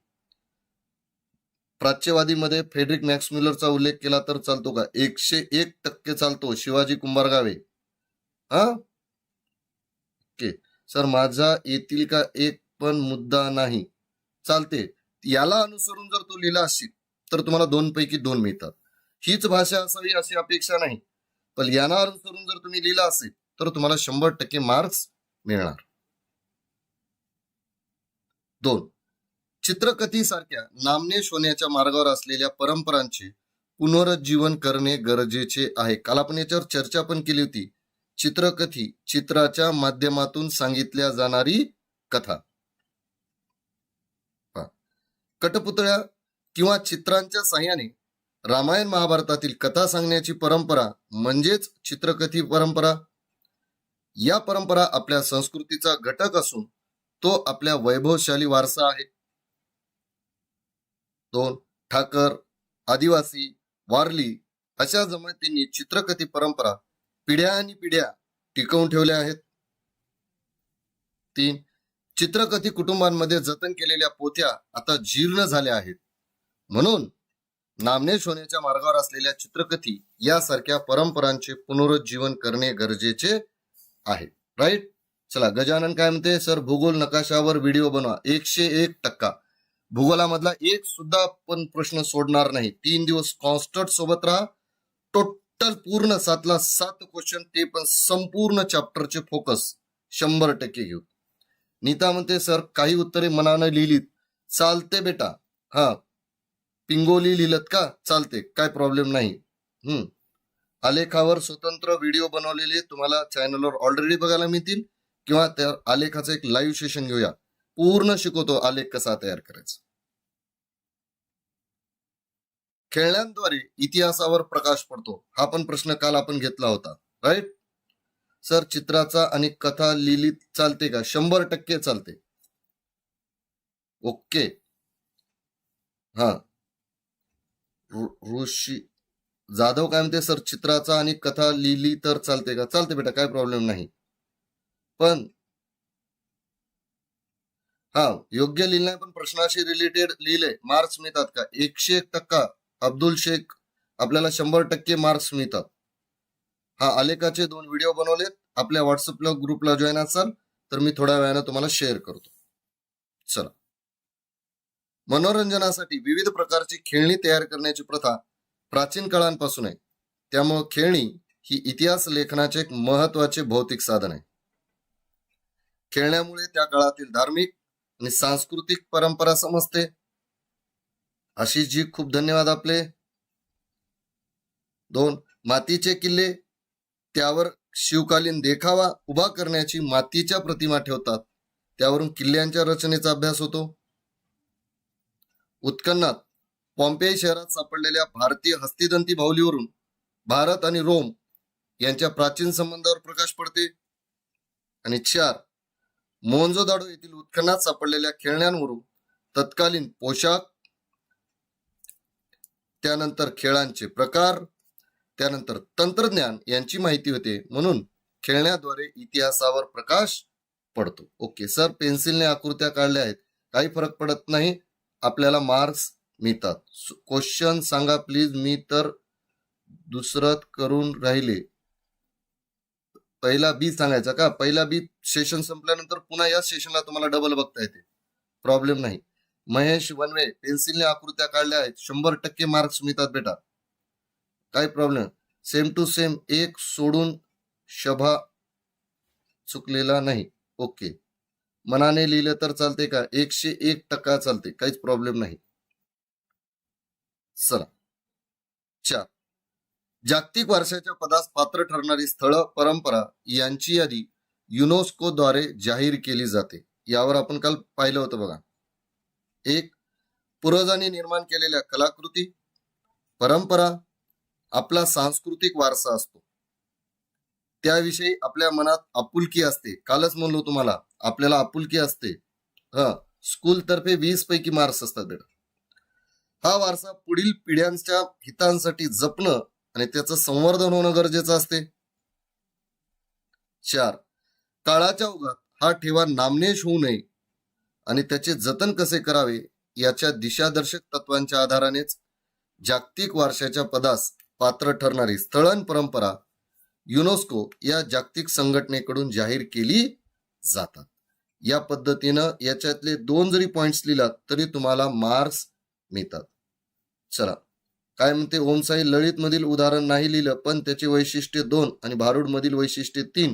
प्राच्यवादीमध्ये फ्रेडरिक मॅक्स म्युलरचा उल्लेख केला तर चालतो का? 101% चालतो. शिवाजी कुंभारगावे. ओके सर, माझा येतील का एक पण मुद्दा नाही. चालते, याला अनुसरून जर तू लिहिला असशील तर तुम्हाला 2 पैकी 2 मिळतात. हीच भाषा असावी अशी अपेक्षा नाही, पण याला अनुसरून जर तुम्ही लिहिला असेल तर तुम्हाला 100% मार्क्स मिळणार. 2. चित्रकथीसारख्या नामनेश होण्याच्या मार्गावर असलेल्या परंपरांचे पुनरुज्जीवन करणे गरजेचे आहे. काल आपण याच्यावर चर्चा पण केली होती. चित्रकथी, चित्राच्या माध्यमातून सांगितल्या जाणारी कथा. कठपुतळ्या किंवा चित्रांच्या साह्याने रामायण महाभारतातील कथा सांगण्याची परंपरा म्हणजेच चित्रकथी परंपरा. या परंपरा आपल्या संस्कृतीचा घटक असून तो आपल्या वैभवशाली वारसा आहे. 2. ठाकर, आदिवासी, वारली अशा जमातींनी चित्रकथी परंपरा पिढ्या आणि पिढ्या टिकवून ठेवल्या आहेत. 3. चित्रकथी कुटुंबांमध्ये जतन केलेल्या पोथ्या आता जीर्ण झाल्या आहेत. म्हणून नामनेश होण्याच्या मार्गावर असलेल्या चित्रकथी यासारख्या परंपरांचे पुनरुज्जीवन करणे गरजेचे आहे. राईट. चला, गजानन काय म्हणते, सर भूगोल नकाशावर व्हिडिओ बनवा. 101%. भूगोलामधला एक सुद्धा पण प्रश्न सोडणार नाही. 3 दिवस कॉन्स्टंट सोबत राहा. टोटल पूर्ण 7ला 7 क्वेश्चन, ते पण संपूर्ण चॅप्टरचे फोकस 100% घेऊ. नीता म्हणते, सर काही उत्तरे मनानं लिहिलीत चालते बेटा. हा, पिंगोली लिहिलत का चालते, काय प्रॉब्लेम नाही. आलेखावर स्वतंत्र व्हिडिओ बनवलेले तुम्हाला चॅनलवर ऑलरेडी बघायला मिळतील, किंवा त्या आलेखाचं एक लाईव्ह सेशन घेऊया. पूर्ण शिकवतो आलेख कसा तयार करायचा. खेळण्यांद्वारे इतिहासावर प्रकाश पडतो, हा पण प्रश्न काल आपण घेतला होता. राईट. सर चित्राचा आणि कथा लिहिली चालते का? 100% चालते. ओके. हा, ऋषी जाधव काय म्हणते, सर चित्राचा आणि कथा लिहिली तर चालते का? चालते बेटा, काय प्रॉब्लेम नाही. पण हा, योग्य लिहिलंय पण प्रश्नाशी रिलेटेड लिहिले मार्क्स मिळतात का? 101%. अब्दुल शेख, आपल्याला 100% मार्क्स मिळतात. हा, आलेखाचे 2 व्हिडिओ बनवलेत. आपल्या व्हॉट्सअपला ग्रुपला जॉईन असाल तर मी थोड्या वेळानं तुम्हाला शेअर करतो. चला, मनोरंजनासाठी विविध प्रकारची खेळणी तयार करण्याची प्रथा प्राचीन काळांपासून आहे. त्यामुळे खेळणी ही इतिहास लेखनाचे एक महत्वाचे भौतिक साधन आहे. खेळण्यामुळे त्या काळातील धार्मिक आणि सांस्कृतिक परंपरा समजते. आशिषजी खूप धन्यवाद आपले. 2. मातीचे किल्ले, त्यावर शिवकालीन देखावा उभा करण्याची मातीच्या प्रतिमा ठेवतात. त्यावरून किल्ल्यांच्या रचनेचा अभ्यास होतो. उत्खननात पॉम्पेई शहरात सापडलेल्या भारतीय हस्तिदंती बाहुलीवरून भारत आणि रोम यांच्या प्राचीन संबंधावर प्रकाश पडते. आणि 4. मोहनजोदाडो येथील उत्खननात सापडलेल्या खेळण्यांवरून तत्कालीन पोशाख, त्यानंतर खेळांचे प्रकार, त्यानंतर तंत्रज्ञान यांची माहिती होते. म्हणून खेळण्याद्वारे इतिहासावर प्रकाश पडतो. ओके सर, पेन्सिलने आकृत्या काढल्या आहेत, काही फरक पडत नाही, आपल्याला मार्क्स मिळतात. क्वेश्चन सांगा प्लीज, मी तर दुसरं करून राहिले. पहिला बी सांगायचा का? पहिला बी सेशन संपल्यानंतर पुन्हा या सेशनला तुम्हाला डबल बघता येते, प्रॉब्लेम नाही. महेश वनवे, पेन्सिलने आकृत्या काढल्या आहेत, 100% मार्क्स मिळतात बेटा, काय प्रॉब्लेम. सेम टू सेम, एक सोडून शभा चुकलेला नाही. ओके, मनाने लिहिलं तर चालते का? 101% चालते, काहीच प्रॉब्लेम नाही. चला, 4. जागतिक वारशाच्या पदास पात्र ठरणारी स्थळं, परंपरा यांची यादी युनेस्कोद्वारे जाहीर केली जाते. यावर आपण काल पाहिलं होतं बघा. 1. पूर्वजांनी निर्माण केलेल्या कलाकृती. परंपरा आपला सांस्कृतिक वारसा असतो, त्याविषयी आपल्या मनात आपुलकी असते. कालच म्हणलो तुम्हाला, आपल्याला आपुलकी असते. स्कूल तर्फे 20 पैकी मार्क्स असतात बेटा. हा वारसा पुढील पिढ्यांच्या हितांसाठी जपणं आणि त्याचं संवर्धन होणं गरजेचं असते. 4. काळाच्या ओघात हा ठेवा नामनेश होऊ नये आणि त्याचे जतन कसे करावे याच्या दिशादर्शक तत्वांच्या आधारानेच जागतिक वारशाच्या पदास पात्र ठरणारी स्थळं परंपरा युनेस्को या जागतिक संघटनेकडून जाहीर केली जातात. या पद्धतीनं याच्यातले 2 जरी पॉइंट्स लिहिलात तरी तुम्हाला मार्क्स मिळतात. चला, काय म्हणते ओम साई, ललित मधील उदाहरण नाही लिहिलं पण त्याचे वैशिष्ट्य 2 आणि भारूड मधील वैशिष्ट्य 3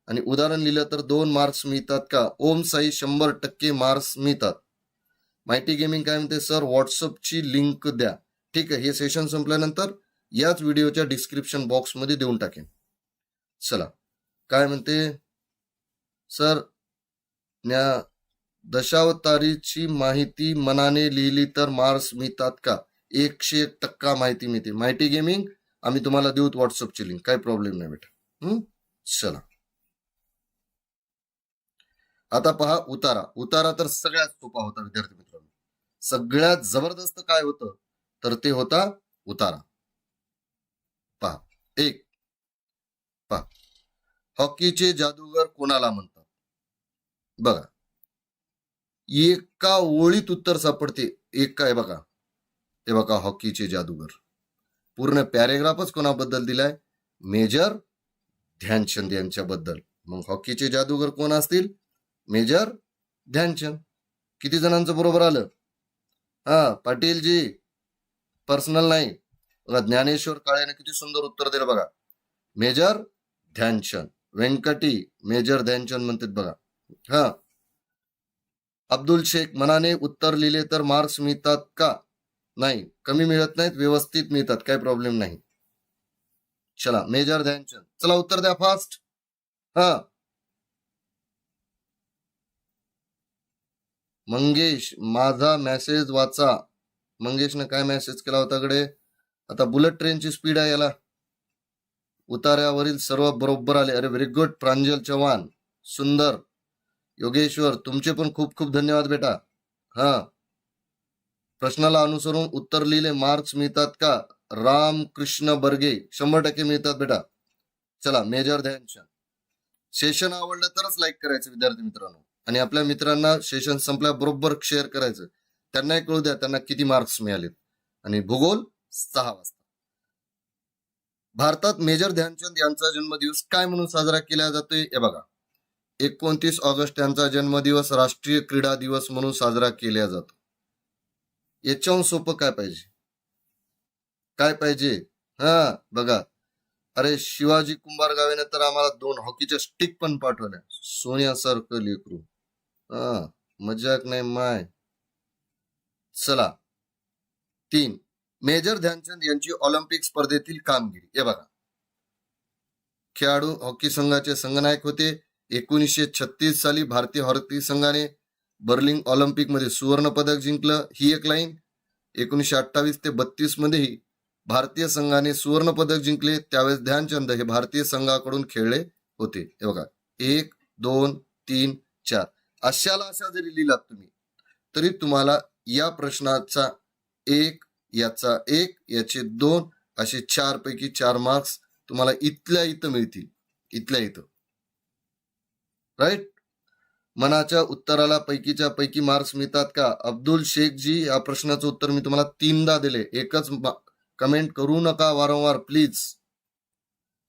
आणि उदाहरण लिहिलं तर 2 मार्क्स मिळतात का? ओम साई 100% मार्क्स मिळतात. माहिती गेमिंग काय म्हणते, सर व्हॉट्सअपची लिंक द्या. ठीक आहे, हे सेशन संपल्यानंतर याच व्हिडिओच्या डिस्क्रिप्शन बॉक्समध्ये देऊन टाकेन. चला, काय म्हणते सर, न्या दशावतारीची माहिती मनाने लिहिली तर मार्क्स मिळतात का? 101% माहिती मिळते. माहिती गेमिंग आम्ही तुम्हाला देऊत व्हॉट्सअपची लिंक, काही प्रॉब्लेम नाही बेटा. चला, आता पहा उतारा. उतारा तर सगळ्यात सोपा होता विद्यार्थी मित्रांनो. सगळ्यात जबरदस्त काय होतं तर ते होता उतारा. पहा, एक पहा, हॉकीचे जादूगर कोणाला म्हणतात? बघा, एका ओळीत उत्तर सापडते. एक काय बघा, ते बघा, हॉकीचे जादूगर. पूर्ण पॅरेग्राफच कोणाबद्दल दिलाय? मेजर ध्यानचंद यांच्याबद्दल. मग हॉकीचे जादूगर कोण असतील? मेजर ध्यानचंद. किती जणांचं बरोबर आलं? हा, पाटीलजी पर्सनल नाही. बघा, ज्ञानेश्वर काळेने किती सुंदर उत्तर दिलं बघा. मेजर ध्यानचंद. व्यंकटी मेजर ध्यानचंद म्हणतात बघा. हा, अब्दुल शेख मनाने उत्तर लिहिले तर मार्क्स मिळतात का? नाही, कमी मिळत नाहीत, व्यवस्थित मिळतात, काही प्रॉब्लेम नाही. चला, मेजर ध्यानचंद. चला उत्तर द्या फास्ट. हा, मंगेश माझा मेसेज वाचा. मंगेशने काय मेसेज केला होता कडे? आता बुलेट ट्रेनची स्पीड आहे याला. उतार्यावरील सर्व बरोबर आले. अरे व्हेरी गुड. प्रांजल चव्हाण, सुंदर. योगेश्वर, तुमचे पण खूप खूप धन्यवाद बेटा. हा, प्रश्नाला अनुसरून उत्तर लिहिले मार्क्स मिळतात का? रामकृष्ण बर्गे, 100% मिळतात बेटा. चला, मेजर ध्यानचंद. सेशन आवडलं तरच लाईक करायचं विद्यार्थी मित्रांनो, आणि आपल्या मित्रांना सेशन संपल्याबरोबर शेअर करायचं. त्यांनाही कळू द्या त्यांना किती मार्क्स मिळालेत. आणि भूगोल 6 वाजता. भारतात मेजर ध्यानचंद यांचा जन्मदिवस काय म्हणून साजरा केला जातोय? हे बघा, 29 ऑगस्ट यांचा जन्मदिवस राष्ट्रीय क्रीडा दिवस म्हणून साजरा केला जातो. याच्याहून सोपं काय पाहिजे? काय पाहिजे? हा, बघा, अरे शिवाजी कुंभारगावेने तर आम्हाला 2 हॉकीच्या स्टिक पण पाठवल्या. सोन्यासारखं लेकरू. हा, मजाक नाही माय. चला, 3, मेजर ध्यानचंद यांची ऑलिम्पिक स्पर्धेतील कामगिरी. हे बघा, खेळाडू हॉकी संघाचे संघनायक होते. 1936 साली भारतीय हॉकी संघाने बर्लिन ऑलिम्पिक मध्ये सुवर्ण पदक जिंकलं. ही एक लाईन. 1928 ते 32 मध्येही भारतीय संघाने सुवर्ण पदक जिंकले. त्यावेळेस ध्यानचंद हे भारतीय संघाकडून खेळले होते. हे बघा, 1 2 3 4 अशाला अशा जरी लिहिलात तुम्ही तरी तुम्हाला या प्रश्नाचा 1, याचा 1, याचे 2, असे 4 पैकी 4 मार्क्स तुम्हाला इथल्या इथं मिळतील. इथल्या इथं, राईट. मनाच्या उत्तराला पैकीच्या पैकी मार्क्स मिळतात का? अब्दुल शेख जी, या प्रश्नाचं उत्तर मी तुम्हाला 3दा दिले. एकच कमेंट करू नका वारंवार प्लीज,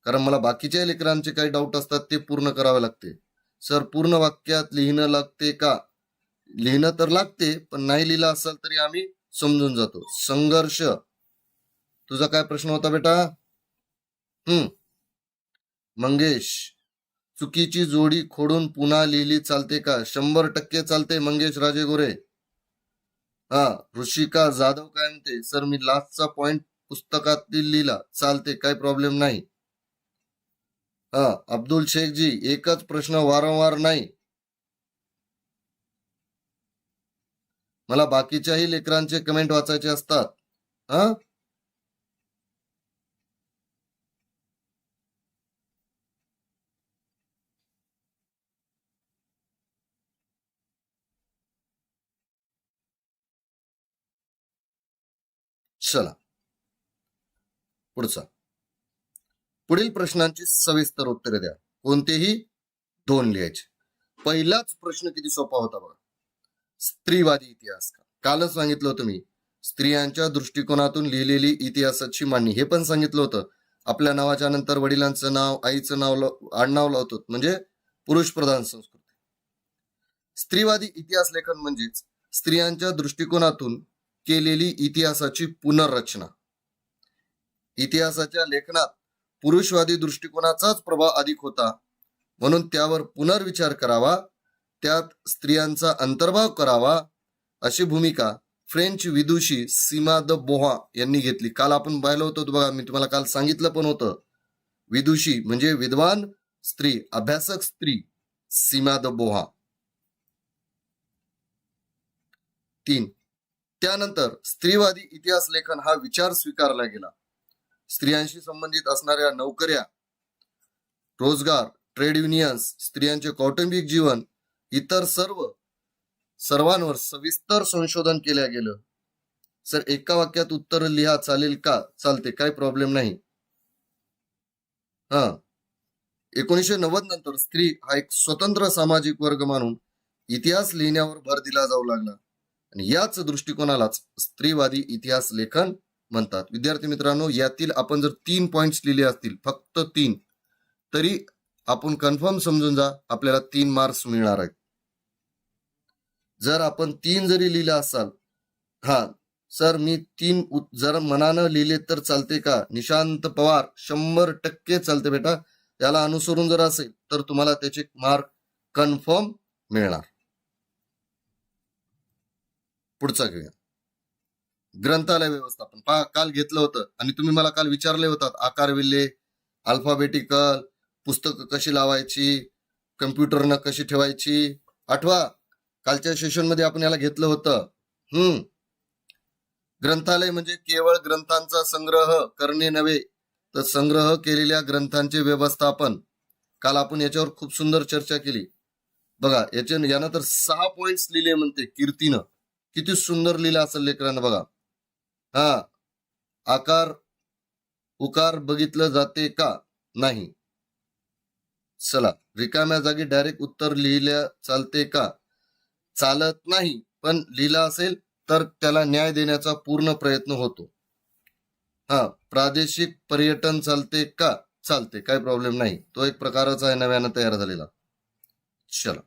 कारण मला बाकीच्या लेकरांचे काही डाऊट असतात ते पूर्ण करावे लागते. सर, पूर्ण वाक्यात लिहिणं लागते का? लिहिणं तर लागते, पण नाही लिहिलं असेल तरी आम्ही समजून जातो. संघर्ष, तुझा काय प्रश्न होता बेटा? मंगेश, चुकीची जोडी खोडून पुन्हा लिहिली चालते का? 100% चालते मंगेश राजेगोरे. हा, ऋषिका जाधव काय म्हणते? सर, मी लास्टचा पॉइंट पुस्तकातील लिहिला, चालते, काही प्रॉब्लेम नाही. हा, अब्दुल शेख जी, एकच प्रश्न वारंवार नाही. मला बाकीच्याही लेकरांचे कमेंट वाचायचे असतात. हा, चला पुढचा. पुढील प्रश्नांची सविस्तर उत्तरे द्या. कोणतेही 2 लिहायचे. पहिलाच प्रश्न किती सोपा होता बघा. स्त्रीवादी इतिहास. कालच सांगितलं होतं मी, स्त्रियांच्या दृष्टिकोनातून लिहिलेली इतिहासाची मांडणी. हे पण सांगितलं होतं, आपल्या नावाच्या नंतर वडिलांचं नाव, आईचं नाव, आडनाव लावतो, म्हणजे पुरुष प्रधान संस्कृती. स्त्रीवादी इतिहास लेखन म्हणजेच स्त्रियांच्या दृष्टिकोनातून केलेली इतिहासाची पुनर्रचना. इतिहासाच्या लेखनात पुरुषवादी दृष्टिकोनाचाच प्रभाव अधिक होता, म्हणून त्यावर पुनर्विचार करावा, त्यात स्त्रियांचा अंतर्भाव करावा अशी भूमिका फ्रेंच विदुषी सीमा द बोहा यांनी घेतली. काल आपण पाहिलं होतं बघा, मी तुम्हाला काल सांगितलं पण होतं. विदुषी म्हणजे विद्वान स्त्री, अभ्यासक स्त्री, सीमा द बोहा. 3. त्यानंतर स्त्रीवादी इतिहास लेखन हा विचार स्वीकारला गेला. स्त्रियांशी संबंधित असणाऱ्या नोकऱ्या, रोजगार, ट्रेड युनियन्स, स्त्रियांचे कौटुंबिक जीवन, इतर सर्वांवर सविस्तर संशोधन केलं गेलं. सर एका वाक्यात उत्तर लिहा, चालेल का? चालते, काही प्रॉब्लेम नाही. 1990 नंतर स्त्री हा एक स्वतंत्र सामाजिक वर्ग मानून इतिहास लिहिण्यावर भर दिला जाऊ लागला आणि याच दृष्टिकोनालाच स्त्रीवादी इतिहास लेखन म्हणतात. विद्यार्थी मित्रांनो, यातील आपण जर 3 पॉइंट्स लिहिले असतील, फक्त 3, तरी आपण कन्फर्म समजून जा आपल्याला 3 मार्क्स मिळणार आहेत. जर आपण 3 जरी लिहिला असाल, सर मी 3 जर मनानं लिहिले तर चालते का? निशांत पवार, 100% चालते बेटा. त्याला अनुसरून जर असेल तर तुम्हाला त्याचे मार्क कन्फर्म मिळणार. पुढचा घेऊया. ग्रंथालय व्यवस्थापन. पहा, काल घेतलं होतं आणि तुम्ही मला काल विचारले होतात आकार विल्हे, अल्फाबेटिकल, पुस्तकं कशी लावायची, कम्प्युटरनं कशी ठेवायची. आठवा, कालच्या सेशन मध्ये आपण याला घेतलं होतं. ग्रंथालय म्हणजे केवळ ग्रंथांचा संग्रह करणे नव्हे, तर संग्रह केलेल्या ग्रंथांचे व्यवस्थापन. काल आपण याच्यावर खूप सुंदर चर्चा केली. बघा, यानं तर 6 पॉइंट्स लिहिले म्हणते कीर्तीनं. किती सुंदर लिहिलं असेल लेकरांना बघा. आकार उकार बघितलं जाते का? नाही. चला, रिकाम्या जागी डायरेक्ट उत्तर लिहिल्या चालते का? चालत नाही, पण लिहिला असेल तर त्याला न्याय देण्याचा पूर्ण प्रयत्न होतो. प्रादेशिक पर्यटन चालते का? चालते, काही प्रॉब्लेम नाही. तो एक प्रकारचा आहे नव्यानं तयार झालेला. चला,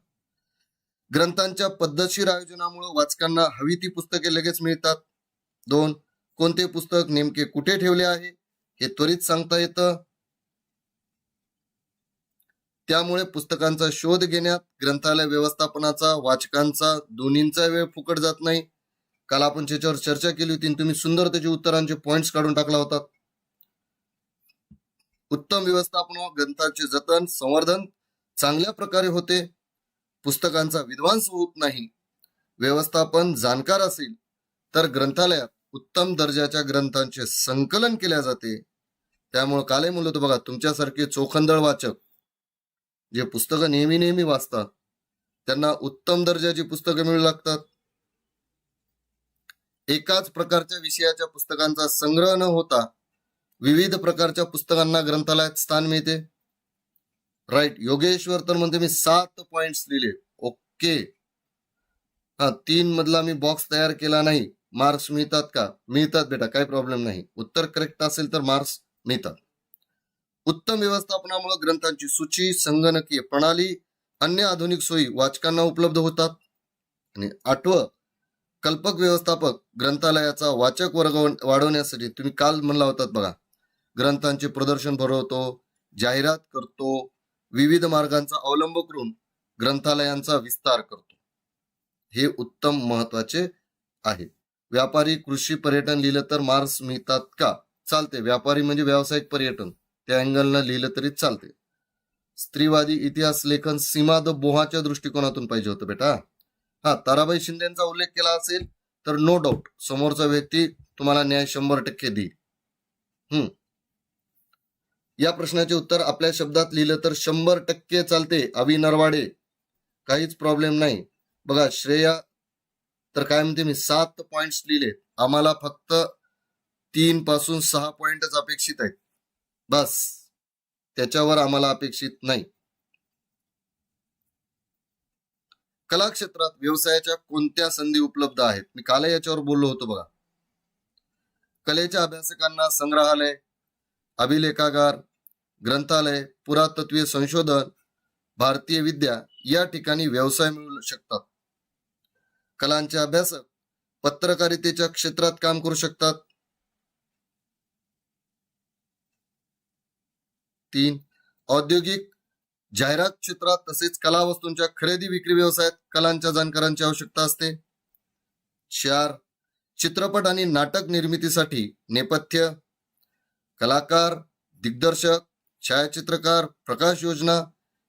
ग्रंथांच्या पद्धतशीर आयोजनामुळे वाचकांना हवी ती पुस्तके लगेच मिळतात. 2. कोणते पुस्तक नेमके कुठे ठेवले आहे हे त्वरित सांगता येतं. त्यामुळे पुस्तकांचा शोध घेण्यात, ग्रंथालय व्यवस्थापनाचा, वाचकांचा दोन्हींचा वेळ फुकट जात नाही. काल आपण त्याच्यावर चर्चा केली होती, तुम्ही सुंदर त्याचे उत्तरांचे पॉइंट्स काढून टाकला होता. उत्तम व्यवस्थापन, ग्रंथांचे जतन, संवर्धन चांगल्या प्रकारे होते. पुस्तकांचा विध्वंस होत नाही. व्यवस्थापन जाणकार असेल तर ग्रंथालयात उत्तम दर्जाच्या ग्रंथांचे संकलन केले जाते. त्यामुळे काले म्हणलं बघा, तुमच्यासारखे चोखंदळ वाचक जे पुस्तकं नेहमी वाचतात त्यांना उत्तम दर्जाची पुस्तकं मिळू लागतात. एकाच प्रकारच्या विषयाच्या पुस्तकांचा संग्रह न होता विविध प्रकारच्या पुस्तकांना ग्रंथालयात स्थान मिळते. राईट. योगेश्वर तर म्हणते मी 7 पॉइंट्स लिहिले. ओके. 3 मधला मी बॉक्स तयार केला नाही. मार्क्स मिळतात का? मिळतात बेटा, काही प्रॉब्लेम नाही. उत्तर करेक्ट असेल तर मार्क्स मिळतात. उत्तम व्यवस्थापनामुळे ग्रंथांची सूची, संगणकीय प्रणाली, अन्य आधुनिक सोयी वाचकांना उपलब्ध होतात. आणि 8, कल्पक व्यवस्थापक ग्रंथालयाचा वाचक वर्ग वाढवण्यासाठी, तुम्ही काल म्हणला होतात बघा, ग्रंथांचे प्रदर्शन भरवतो, जाहिरात करतो, विविध मार्गांचा अवलंब करून ग्रंथालयांचा विस्तार करतो. हे उत्तम महत्वाचे आहे. व्यापारी कृषी पर्यटन लिहिलं तर मार्क्स मिळतात का? चालते. व्यापारी म्हणजे व्यावसायिक पर्यटन, त्या अँगलनं लिहिलं तरी चालते. स्त्रीवादी इतिहास लेखन सीमा द बोहाच्या दृष्टिकोनातून पाहिजे होतं बेटा. ताराबाई शिंदेचा उल्लेख केला असेल तर नो डाऊट समोरचा व्यक्ती तुम्हाला न्याय 100% देईल. या प्रश्नाचे उत्तर आपल्या शब्दात लिहिलं तर 100% चालते. अभि नरवाडे, काहीच प्रॉब्लेम नाही. बघा, श्रेया तर काय म्हणते, मी 7 पॉइंट्स लिहिले, आम्हाला फक्त 3 पासून 6 पॉइंटच अपेक्षित आहेत, बस, त्याच्यावर आम्हाला अपेक्षित नाही. कला क्षेत्रात व्यवसायाच्या कोणत्या संधी उपलब्ध आहेत? मी काल याच्यावर बोललो होतो बघा. कलेच्या अभ्यासकांना संग्रहालय, अभिलेखागार, ग्रंथालय, पुरातत्वीय संशोधन, भारतीय विद्या या ठिकाणी व्यवसाय मिळू शकतात. कलांचे अभ्यासक पत्रकारितेच्या क्षेत्रात काम करू शकतात. 3, औद्योगिक जाहिरात क्षेत्रात तसेच कला वस्तूंच्या खरेदी विक्री व्यवसायात कलांच्या जाणकारांची आवश्यकता असते. 4. चित्रपट आणि नाटक निर्मितीसाठी नेपथ्य, कलाकार, दिग्दर्शक, छायाचित्रकार, प्रकाश योजना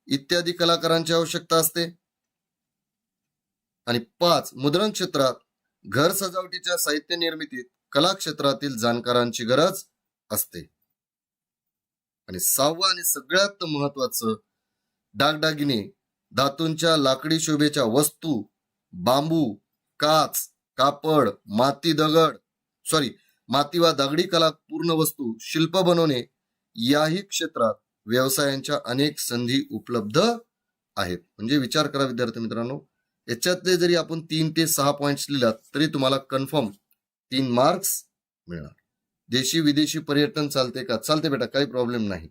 इत्यादी कलाकारांची आवश्यकता असते. आणि 5. मुद्रण क्षेत्रात, घर सजावटीच्या साहित्य निर्मितीत कला क्षेत्रातील जाणकारांची गरज असते. आणि 6वं आणि सगळ्यात महत्वाचं, दागदागिने, धातूंच्या लाकडी शोभेच्या वस्तू, बांबू, काच, कापड, माती वा दगडी कला पूर्ण वस्तू, शिल्प बनवणे याही क्षेत्रात व्यवसायांच्या अनेक संधी उपलब्ध आहेत. म्हणजे विचार करा विद्यार्थी मित्रांनो, याच्यातले जरी आपण 3 ते 6 पॉइंट्स लिहिलात तरी तुम्हाला कन्फर्म 3 मार्क्स मिळणार. देशी विदेशी पर्यटन चालते का? चालते बेटा, काही प्रॉब्लेम नाही.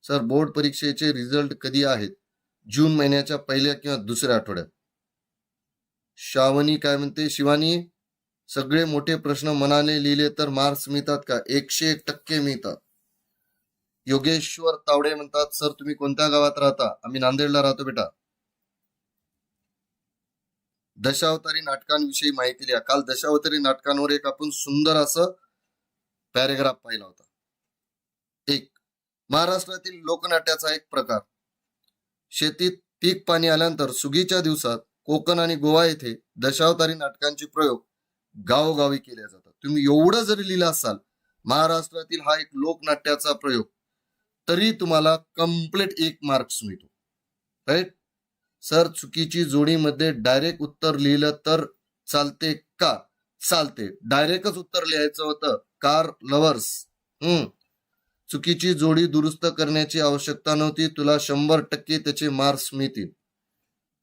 सर बोर्ड परीक्षेचे रिझल्ट कधी आहेत? जून महिन्याच्या पहिल्या किंवा दुसऱ्या आठवड्यात. श्रावणी काय म्हणते? शिवानी, सगळे मोठे प्रश्न मनाने लिहिले तर मार्क्स मिळतात का? 101% मिळतात. योगेश्वर तावडे म्हणतात, सर तुम्ही कोणत्या गावात राहता? आम्ही नांदेडला राहतो बेटा. दशावतारी नाटकांविषयी माहिती लिहा. काल दशावतारी नाटकांवर एक आपण सुंदर असं पॅरेग्राफ पाहिला होता. 1. महाराष्ट्रातील लोकनाट्याचा एक प्रकार. शेतीत पीक पाणी आल्यानंतर सुगीच्या दिवसात कोकण आणि गोवा येथे दशावतारी नाटकांचे प्रयोग गावोगावी केले जातात. तुम्ही एवढं जरी लिहिलं असाल महाराष्ट्रातील हा एक लोकनाट्याचा प्रयोग, तरी तुम्हाला कम्प्लीट 1 मार्क्स मिळतो. राईट. सर चुकीची जोडीमध्ये डायरेक्ट उत्तर लिहिलं तर चालते का? चालते. डायरेक्टच उत्तर लिहायचं होतं, कार लवर्स. चुकीची जोडी दुरुस्त करण्याची आवश्यकता नव्हती. तुला 100% त्याचे मार्क्स मिळतील.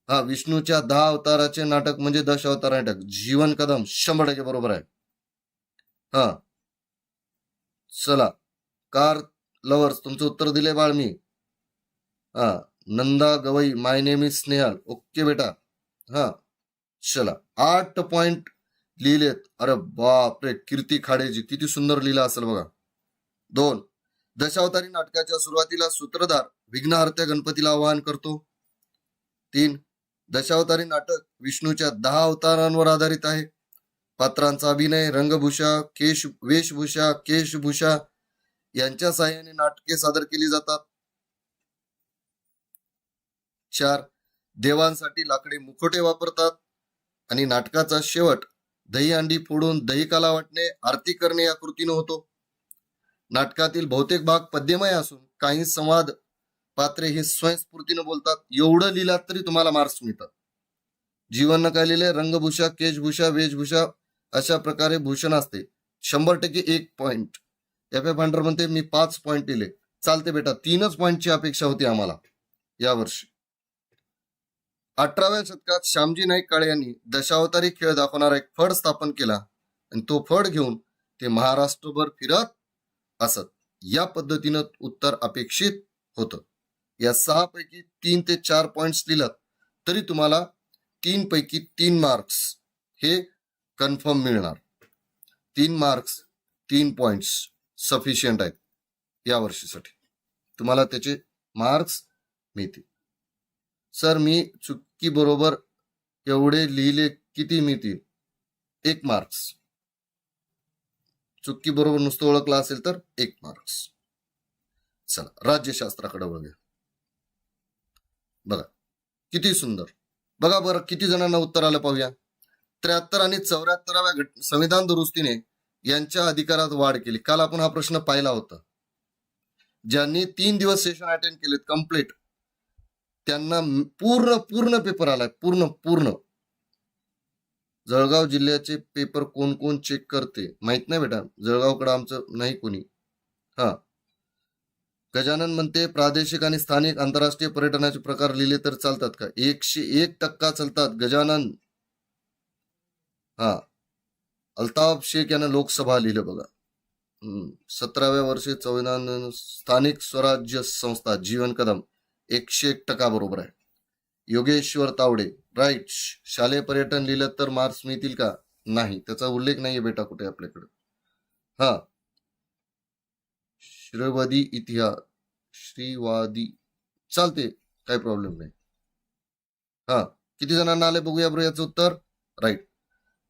विष्णूच्या 10 अवताराचे नाटक म्हणजे दशावतार नाटक. जीवन कदम 100% बरोबर आहे. चला, कार लवर्स तुमचं उत्तर दिले बाळ मी. नंदा गवई, माय नेम इज स्नेहल. ओके बेटा. चला, 8 पॉइंट लिहिलेत. अरे बापरे, कीर्ती खाडेजी किती सुंदर लिहिला असेल बघा. 2. दशावतारी नाटकाच्या सुरुवातीला सूत्रधार विघ्नहर्त्या गणपतीला आवाहन करतो. 3. दशावतारी नाटक विष्णूच्या 10 अवतारांवर आधारित आहे. पात्रांचा अभिनय, रंगभूषा, वेशभूषा, केशभूषा यांच्या साहाय्याने नाटके सादर केली जातात. 4. देवांसाठी लाकडी मुखोटे वापरतात. आणि नाटकाचा शेवट दहीहंडी फोडून दहीकाला वाटणे, आरती करणे या कृतीने होतो. नाटकातील बहुतेक भाग पद्यमय असून काही संवाद पात्रे हे स्वयंस्फूर्तीने बोलतात. एवढं लिहिलात तरी तुम्हाला मार्क्स मिळतात. जीवन काय लिहिले? रंगभूषा, केशभूषा, वेशभूषा अशा प्रकारे भूषण असते. 100% 1 पॉइंट. FF हंटर म्हणते मी 5 पॉइंट दिले. चालते बेटा, 3च पॉइंटची अपेक्षा होती आम्हाला यावर्षी. 18व्या शतकात श्यामजी नाईक काळे यांनी दशावतारी खेळ दाखवणारा एक फड स्थापन केला आणि तो फड घेऊन ते महाराष्ट्रभर फिरत असत. या पद्धतीनं उत्तर अपेक्षित होतं. या 6 पैकी 3 ते 4 पॉइंट्स लिहिलात तरी तुम्हाला 3 पैकी 3 मार्क्स हे कन्फर्म मिळणार. 3 मार्क्स 3 पॉइंट्स सफिशियंट आहेत या वर्षीसाठी. तुम्हाला त्याचे मार्क्स मिळतील. सर मी चुकी बरोबर एवढे लिहिले, किती मिळतील? 1 मार्क्स. चुकी बरोबर नुसतं ओळखला असेल तर 1 मार्क्स. चला, राज्यशास्त्राकडे बघूया. बघा किती सुंदर. बघा बरं किती जणांना उत्तर आलं पाहूया. 73 आणि 74व्या संविधान दुरुस्तीने यांच्या अधिकारात वाढ केली. काल आपण हा प्रश्न पाहिला होता. ज्यांनी 3 दिवस सेशन अटेंड केलेत कम्प्लीट, त्यांना पूर्ण पेपर आलाय. पूर्ण. जळगाव जिल्ह्याचे पेपर कोण कोण चेक करते माहित नाही बेटा. जळगावकडे आमचं नाही कोणी. गजानन म्हणते प्रादेशिक आणि स्थानिक आंतरराष्ट्रीय पर्यटनाचे प्रकार लिहिले तर चालतात का? 101% चालतात गजानन. अल्ताफ शेख यानं लोकसभा लिहिलं बघा. 17व्या वर्षी संविधान स्थानिक स्वराज्य संस्था जीवन कदम 101% बरोबर आहे. योगेश्वर तावडे राईट. शालेय पर्यटन लिहिलं तर मार्क्स मिळतील का? नाही, त्याचा उल्लेख नाहीये बेटा कुठे आपल्याकडे. श्रीवादी इतिहास, श्रीवादी चालते, काही प्रॉब्लेम नाही. किती जणांना आले बघूया बरं याचं उत्तर. राईट.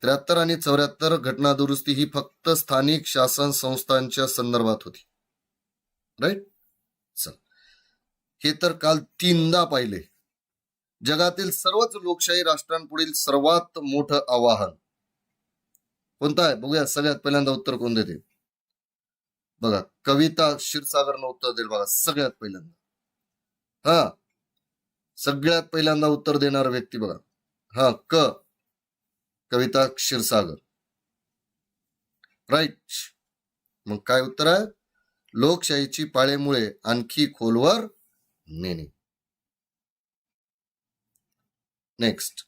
73 आणि 74 घटना दुरुस्ती ही फक्त स्थानिक शासन संस्थांच्या संदर्भात होती. राईट. चल, हे तर काल 3दा पाहिले. जगातील सर्वच लोकशाही राष्ट्रांपुढील सर्वात मोठं आवाहन कोणतं आहे बघूया. सगळ्यात पहिल्यांदा उत्तर कोण देते बघा. कविता क्षीरसागरनं उत्तर दिलं बघा सगळ्यात पहिल्यांदा. हा, सगळ्यात पहिल्यांदा उत्तर देणारा व्यक्ती बघा. हा, कविता क्षीरसागर. राईट. मग काय उत्तर आहे? लोकशाहीची पाळेमुळे आणखी खोलवर नेणे. नेक्स्ट,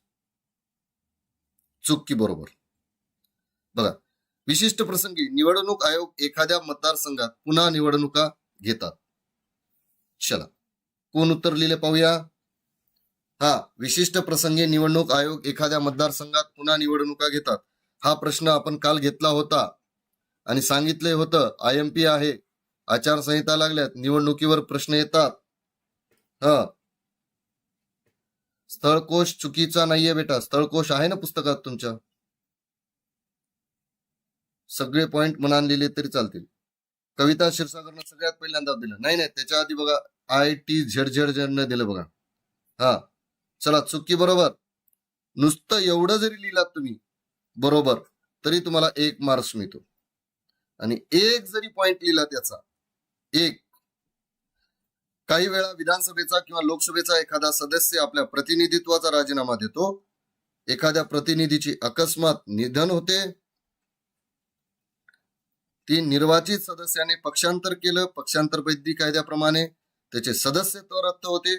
चूक की बरोबर बघा. विशिष्ट प्रसंगी निवडणूक आयोग एखाद्या मतदारसंघात पुन्हा निवडणुका घेतात. चला, कोण उत्तर लिहिले पाहूया. हा, विशिष्ट प्रसंगी निवडणूक आयोग एखाद्या मतदारसंघात पुन्हा निवडणुका घेतात. हा प्रश्न आपण काल घेतला होता आणि सांगितले होतं IMP आहे, आचारसंहिता लागल्यात, निवडणुकीवर प्रश्न येतात. हा, स्थळकोश चुकीचा नाहीये बेटा. स्थळकोश आहे ना पुस्तकात तुमच्या. सगळे पॉइंट मनान लिहिले तरी चालतील. कविता क्षीरसागरनं सगळ्यात पहिल्यांदा दिलं. नाही नाही, त्याच्या आधी बघा ITZZ ने दिलं बघा. हा, चला, चुकी बरोबर. नुसतं एवढं जरी लिहिलात तुम्ही बरोबर तरी तुम्हाला 1 मार्क्स मिळतो. आणि 1 जरी पॉइंट लिहिला त्याचा 1. काही वेळा विधानसभेचा किंवा लोकसभेचा एखादा सदस्य आपल्या प्रतिनिधित्वाचा राजीनामा देतो. एखाद्या प्रतिनिधीची अकस्मात निधन होते. ती निर्वाचित सदस्याने पक्षांतर केलं. पक्षांतर बैधी कायद्याप्रमाणे त्याचे सदस्यत्व रद्द होते.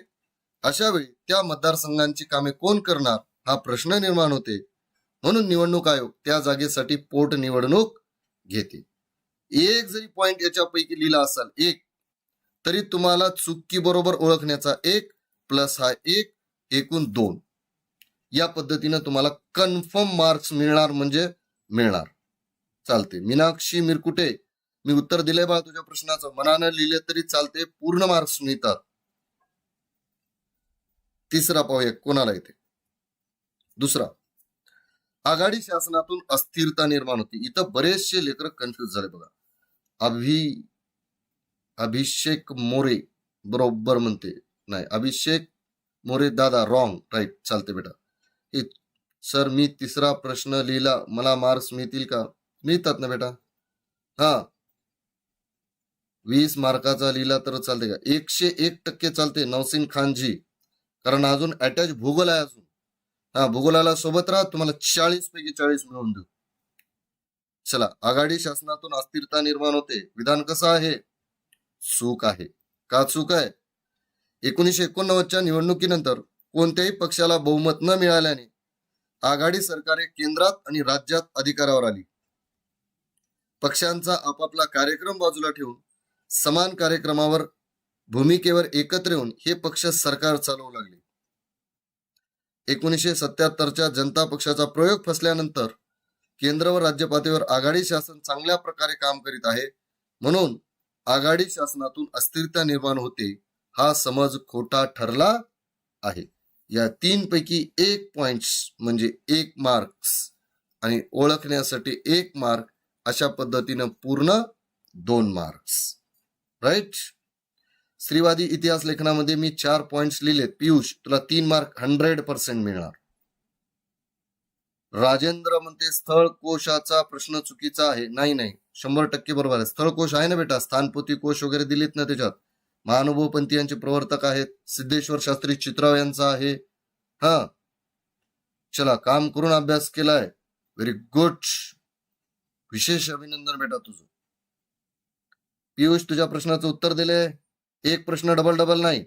अशा वेळी त्या मतदारसंघांची कामे कोण करणार हा प्रश्न निर्माण होते. म्हणून निवडणूक आयोग त्या जागेसाठी पोटनिवडणूक घेते. 1 जरी पॉइंट याच्यापैकी लिहिला असाल 1 तरी तुम्हाला चुकी बरोबर ओळखण्याचा 1 प्लस हा 1 एकूण 2. या पद्धतीनं तुम्हाला कन्फर्म मार्क्स मिळणार म्हणजे मिळणार. चालते. मीनाक्षी मिरकुटे, मी उत्तर दिले बा तुझ्या प्रश्नाचं. मनानं लिहिले तरी चालते, पूर्ण मार्क्स मिळतात. तिसरा पाहूया कोणाला येते. दुसरा, आघाडी शासनातून अस्थिरता निर्माण होती. इथं बरेचसे लेकर कन्फ्युज झाले बघा. अभिषेक मोरे बरोबर म्हणते. नाही, अभिषेक मोरे दादा रॉंग. राईट. चालते बेटा. सर, मी तिसरा प्रश्न लिहिला, मला मार्क्स मिळतील का? मिळतात ना बेटा. हा, 20 मार्काचा लिहिला तर चालते का? 101% चालते नौसिन खानजी, कारण अजून अटॅच भूगोल आहे अजून. हा, भूगोलाला सोबत राहा, तुम्हाला 40 पैकी 40 मिळवून देऊ. चला, आघाडी शासनातून अस्थिरता निर्माण होते. विधान कसं आहे? चूक आहे. का चूक आहे? 1989च्या निवडणुकीनंतर कोणत्याही पक्षाला बहुमत न मिळाल्याने आघाडी सरकारे केंद्रात आणि राज्यात अधिकारावर आली. पक्षांचा आपापला कार्यक्रम बाजूला ठेवून समान कार्यक्रमावर भूमिकेवर एकत्र येऊन हे पक्ष सरकार चालवू लागले. 1977च्या जनता पक्षाचा प्रयोग फसल्यानंतर केंद्र व राज्य पातळीवर आघाडी शासन चांगल्या प्रकारे काम करीत आहे. म्हणून आघाडी शासनातून अस्थिरता निर्माण होते हा समज खोटा ठरला आहे. या 3 पैकी 1 पॉइंट्स म्हणजे 1 मार्क्स आणि ओळखण्यासाठी 1 मार्क, अशा पद्धतीनं पूर्ण 2 मार्क्स. राईट. स्त्रीवादी इतिहास लेखनामध्ये मी 4 पॉइंट्स लिहिलेत. पियुष, तुला 3 मार्क 100% मिळणार. राजेंद्र म्हणते स्थळ कोशाचा प्रश्न चुकीचा आहे. नाही नाही, 100% बरोबर आहे. स्थळ कोश आहे ना बेटा, स्थानपोती कोश वगैरे दिलेत ना त्याच्यात. महानुभव पंथी यांचे प्रवर्तक आहेत. सिद्धेश्वर शास्त्री चित्राव यांचा आहे. हा, चला, काम करून अभ्यास केलाय. Very good. विशेष अभिनंदन बेटा तुझं. पियुष, तुझ्या प्रश्नाचं उत्तर दिले. 1 प्रश्न डबल नाही.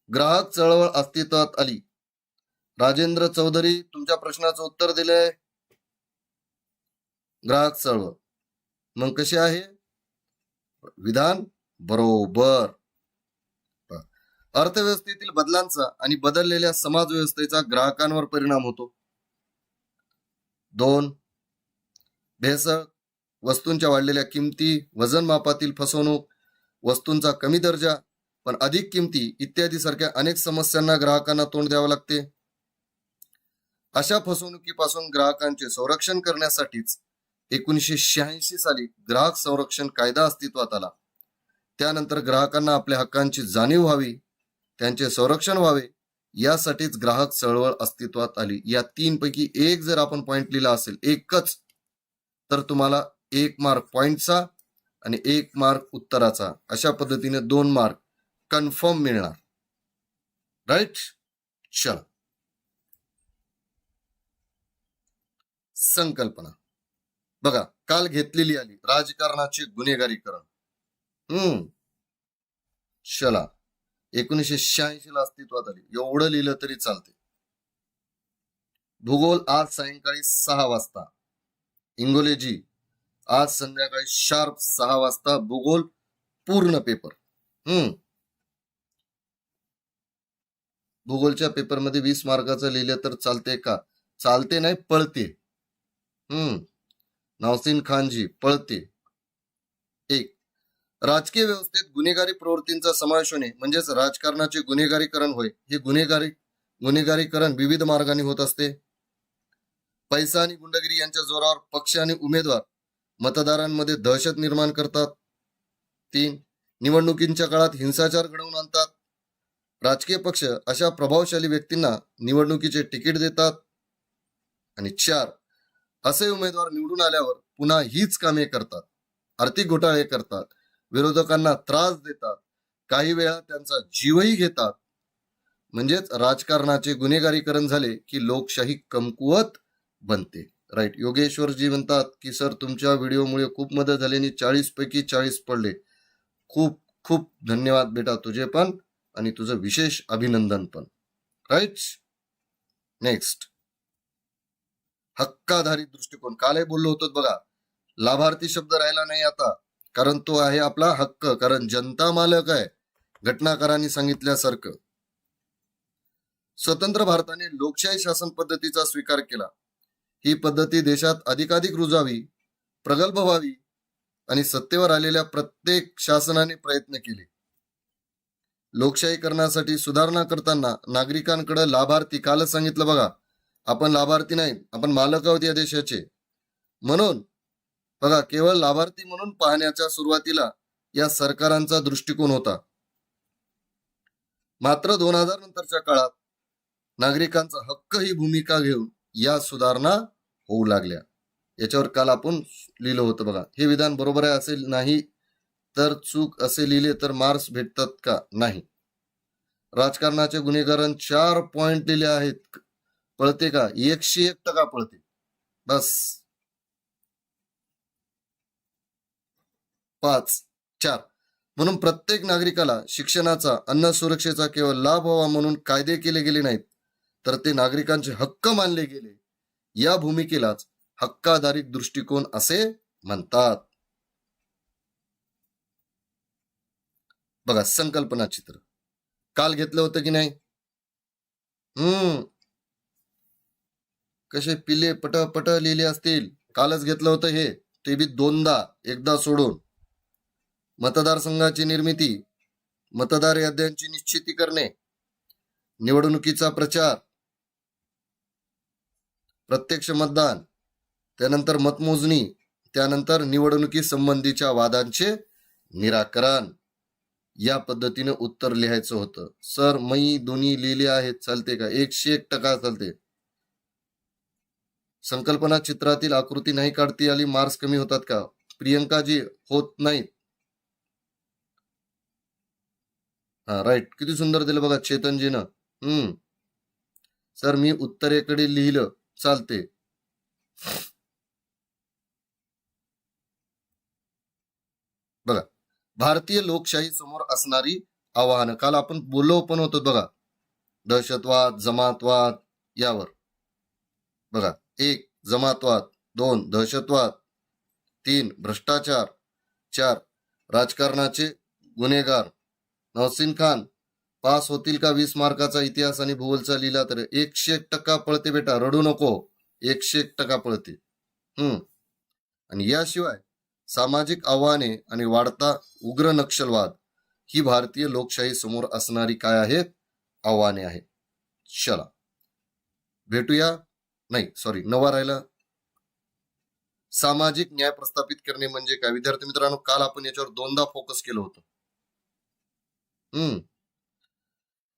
ग्राहक चळवळ अस्तित्वात आली. राजेंद्र चौधरी, तुमच्या प्रश्नाचं उत्तर दिले. ग्राहक चळवळ. मग कशी आहे? विधान बरोबर. अर्थव्यवस्थेतील बदलांचा आणि बदललेल्या समाज व्यवस्थेचा ग्राहकांवर परिणाम होतो. 2. भेसळ, वस्तूंच्या वाढलेल्या किमती, वजन मापातील फसवणूक, वस्तूंचा कमी दर्जा पण अधिक किमती इत्यादी सारख्या अनेक समस्यांना ग्राहकांना तोंड द्यावं लागते. अशा फसवणुकीपासून ग्राहकांचे संरक्षण करण्यासाठीच 1986 साली ग्राहक संरक्षण कायदा अस्तित्वात आला. त्यानंतर ग्राहकांना आपल्या हक्कांची जाणीव व्हावी, त्यांचे संरक्षण व्हावे, यासाठीच ग्राहक चळवळ अस्तित्वात आली. या तीन पैकी एक जर आपण पॉइंट लिहिला असेल, एकच, तर तुम्हाला 1 मार्क पॉइंटचा आणि 1 मार्क उत्तराचा, अशा पद्धतीने 2 मार्क कन्फर्म मिळणार. राईट. चला, संकल्पना बघा, काल घेतलेली आली, राजकारणाचे गुन्हेगारीकरण. चला, 1986 ला अस्तित्वात आली, एवढं लिहिलं तरी चालते. भूगोल आज सायंकाळी 6 वाजता. इंग्रजी आज संध्याकाळी शार्प 6 वाजता. भूगोल पूर्ण पेपर. भूगोलच्या पेपरमध्ये 20 मार्काचं लिहिलं तर चालते का? चालते नाही, पळते. नावसीन खानजी, पळते. 1. राजकीय व्यवस्थेत गुन्हेगारी प्रवृत्तींचा समावेश होणे म्हणजेच राजकारणाचे गुन्हेगारीकरण होय. हे गुन्हेगारीकरण विविध मार्गाने होत असते. पैसा आणि गुंडगिरी यांच्या जोरावर पक्ष आणि उमेदवार मतदारांमध्ये दहशत निर्माण करतात. 3. निवडणुकींच्या काळात हिंसाचार घडवून आणतात. राजकीय पक्ष अशा प्रभावशाली व्यक्तींना निवडणुकीचे तिकीट देतात. आणि 4. असे उमेदवार निवडून आल्यावर पुन्हा हीच कामे करतात. आर्थिक घोटाळे करतात, विरोधकांना त्रास देतात, काही वेळा त्यांचा जीवही घेतात. म्हणजेच राजकारणाचे गुन्हेगारीकरण झाले की लोकशाही कमकुवत बनते. राईट. योगेश्वरजी म्हणतात की सर तुमच्या व्हिडिओमुळे खूप मदत झाली आणि 40 पैकी 40 पडले. खूप खूप धन्यवाद बेटा, तुझे पण आणि तुझं विशेष अभिनंदन पण. राईट. नेक्स्ट, हक्काधारी दृष्टिकोन. कालही बोललो होतो बघा, लाभार्थी शब्द राहिला नाही आता, कारण तो आहे आपला हक्क, कारण जनता मालक आहे, घटनाकारांनी सांगितल्यासारखं. स्वतंत्र भारताने लोकशाही शासन पद्धतीचा स्वीकार केला. ही पद्धती देशात अधिकाधिक रुजावी, प्रगल्भ व्हावी आणि सत्तेवर आलेल्या प्रत्येक शासनाने प्रयत्न केले. लोकशाहीकरणासाठी सुधारणा करताना नागरिकांकडे लाभार्थी, कालच सांगितलं बघा, आपण लाभार्थी नाही, आपण मालक आहोत या देशाचे. म्हणून बघा, केवळ लाभार्थी म्हणून पाहण्याच्या सुरुवातीला या सरकारांचा दृष्टिकोन होता. मात्र 2000 नंतरच्या काळात नागरिकांचा हक्क ही भूमिका घेऊन या सुधारणा होऊ लागल्या. याच्यावर काल आपण लिहिलं होतं बघा. हे विधान बरोबर आहे असे नाही तर चूक असे लिहिले तर मार्क्स भेटतात का? नाही. राजकारणाचे गुन्हेगारण 4 पॉइंट लिहिले आहेत. पळते का? 101% पळते. बस. 5. 4. म्हणून प्रत्येक नागरिकाला शिक्षणाचा, अन्न सुरक्षेचा केवळ लाभ व्हावा म्हणून कायदे केले गेले नाहीत, तर ते नागरिकांचे हक्क मानले गेले. या भूमिकेलाच हक्काधारित दृष्टिकोन असे म्हणतात. बघा, संकल्पना चित्र काल घेतलं होतं की नाही? कसे पिले पट लिहिले असतील. कालच घेतलं होतं हे, ते बी 2दा, एकदा सोडून. मतदारसंघाची निर्मिती, मतदार याद्यांची निश्चिती करणे, निवडणुकीचा प्रचार, प्रत्यक्ष मतदान, त्यानंतर मतमोजणी, त्यानंतर निवडणुकी संबंधीच्या वादांचे निराकरण. या पद्धतीने उत्तर लिहायचं होतं. सर मी दोन्ही लिहिले आहेत, चालते का? 101% चालते. संकल्पना चित्रातील आकृती नाही काढती आली, मार्क्स कमी होतात का? प्रियंकाजी, होत नाहीत. हा, राईट. किती सुंदर दिलं बघा चेतनजीनं. सर मी उत्तरेकडे लिहिलं, चालते. बघा, भारतीय लोकशाही समोर असणारी आव्हानं. काल आपण बोललो पण होतो बघा, दहशतवाद, जमातवाद यावर. बघा, 1. जमातवाद, 2. दहशतवाद, 3. भ्रष्टाचार, 4. राजकारणाचे गुन्हेगार. नौसीन खान, पास होतील का? 20 मार्काचा इतिहास आणि भूगोलचा लिहिला तर 101% पळते बेटा, रडू नको. 101% पळते. आणि याशिवाय सामाजिक आव्हाने आणि वाढता उग्र नक्षलवाद ही भारतीय लोकशाही समोर असणारी काय आहेत? आव्हाने आहेत. चला, भेटूया नाही सॉरी 9वा राहिला. सामाजिक न्याय प्रस्थापित करणे म्हणजे काय? विद्यार्थी मित्रांनो, काल आपण याच्यावर 2दा फोकस केलं होतं.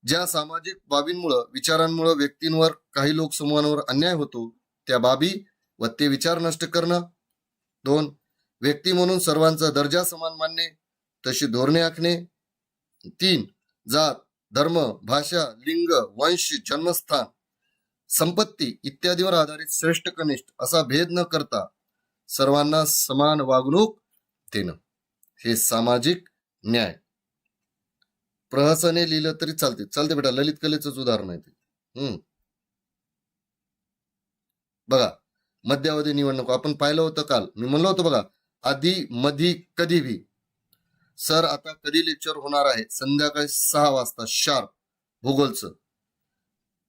ज्या सामाजिक बाबींमुळे, विचारांमुळे व्यक्तींवर, काही लोक समूहांवर अन्याय होतो, त्या बाबी व ते विचार नष्ट करणं. 2. व्यक्ती म्हणून सर्वांचा दर्जा समान मानणे, तशी धोरणे आखणे. 3. जात, धर्म, भाषा, लिंग, वंश, जन्मस्थान, संपत्ती इत्यादीवर आधारित श्रेष्ठ कनिष्ठ असा भेद न करता सर्वांना समान वागणूक देणं, हे सामाजिक न्याय. प्रहसने लिहिलं तरी चालते बेटा, ललित कलेच उदाहरण आहे ते. बघा, मध्यावधी निवडणूक आपण पाहिलं होतं काल. मी म्हणलो होतो बघा, आधी मधी कधी भी. सर आता कधी लेक्चर होणार आहे? संध्याकाळी 6 वाजता शार्प, भूगोलचं.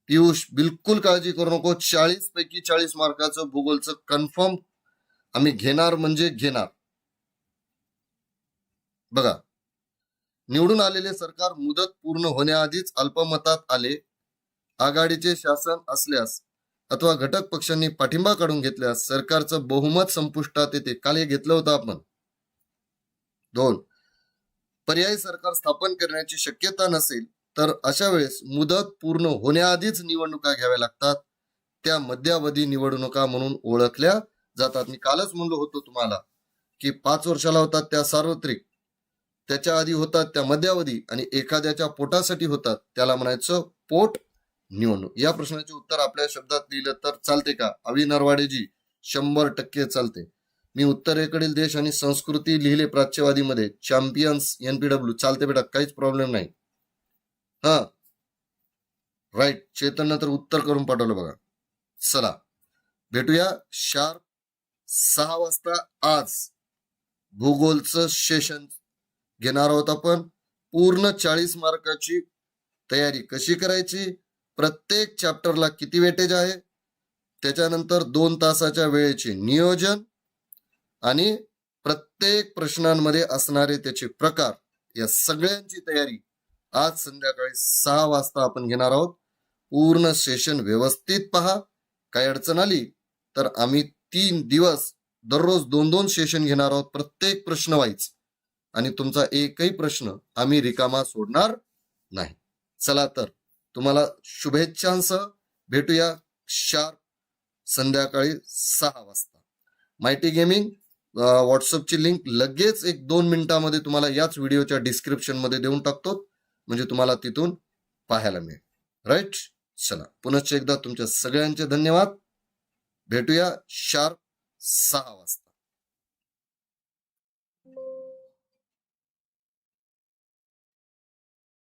पियुष बिलकुल काळजी करू नको, 40 पैकी 40 मार्काचं भूगोलचं कन्फर्म आम्ही घेणार म्हणजे घेणार. बघा, निवडून आलेले सरकार मुदत पूर्ण होण्याआधीच अल्पमतात आले, आघाडीचे शासन असल्यास अथवा घटक पक्षांनी पाठिंबा काढून घेतल्यास सरकारचं बहुमत संपुष्टात येते. काल हे घेतलं होतं आपण. 2. पर्यायी सरकार स्थापन करण्याची शक्यता नसेल तर अशा वेळेस मुदत पूर्ण होण्याआधीच निवडणुका घ्याव्या लागतात. त्या मध्यावधी निवडणुका म्हणून ओळखल्या जातात. मी कालच म्हणलो होतो तुम्हाला की 5 वर्षाला होतात त्या सार्वत्रिक, त्याच्या आधी होतात त्या मध्यावधी, आणि एखाद्याच्या पोटासाठी होतात त्याला म्हणायचं पोट निवडणूक. या प्रश्नाचे उत्तर आपल्या शब्दात लिहिलं तर चालते का? अवी नरवाडेजी 100% चालते. मी उत्तरेकडील देश आणि संस्कृती लिहिले प्राच्यवादीमध्ये, चॅम्पियन्स NPW, चालते बेटा, काहीच प्रॉब्लेम नाही. हा राईट, चेतननं तर उत्तर करून पाठवलं बघा. चला भेटूया शार्प 6 वाजता. आज भूगोलचं सेशन घेणार आहोत आपण. पूर्ण 40 मार्काची तयारी कशी करायची, प्रत्येक चॅप्टरला किती वेटेज आहे, त्याच्यानंतर 2 तासाच्या वेळेचे नियोजन, आणि प्रत्येक प्रश्नांमध्ये असणारे त्याचे प्रकार, या सगळ्यांची तयारी आज संध्याकाळी 6 वाजता आपण घेणार आहोत. पूर्ण सेशन व्यवस्थित पहा. काही अडचण आली तर आम्ही 3 दिवस दररोज 2-2 सेशन घेणार आहोत, प्रत्येक प्रश्न वाईज, आणि तुमचा एकही प्रश्न आम्ही रिकामा सोडणार नाही. चला तर तुम्हाला शुभेच्छांसह भेटूया शार्प संध्याकाळी 6 वाजता. माहिती गेमिंग व्हॉट्सअपची लिंक लगेच 1-2 मिनिटांमध्ये तुम्हाला याच व्हिडिओच्या डिस्क्रिप्शन मध्ये देऊन टाकतो, म्हणजे तुम्हाला तिथून पाहायला मिळेल. राईट, चला पुनश्च एकदा तुमच्या सगळ्यांचे धन्यवाद. भेटूया शार्प 6 वाजता.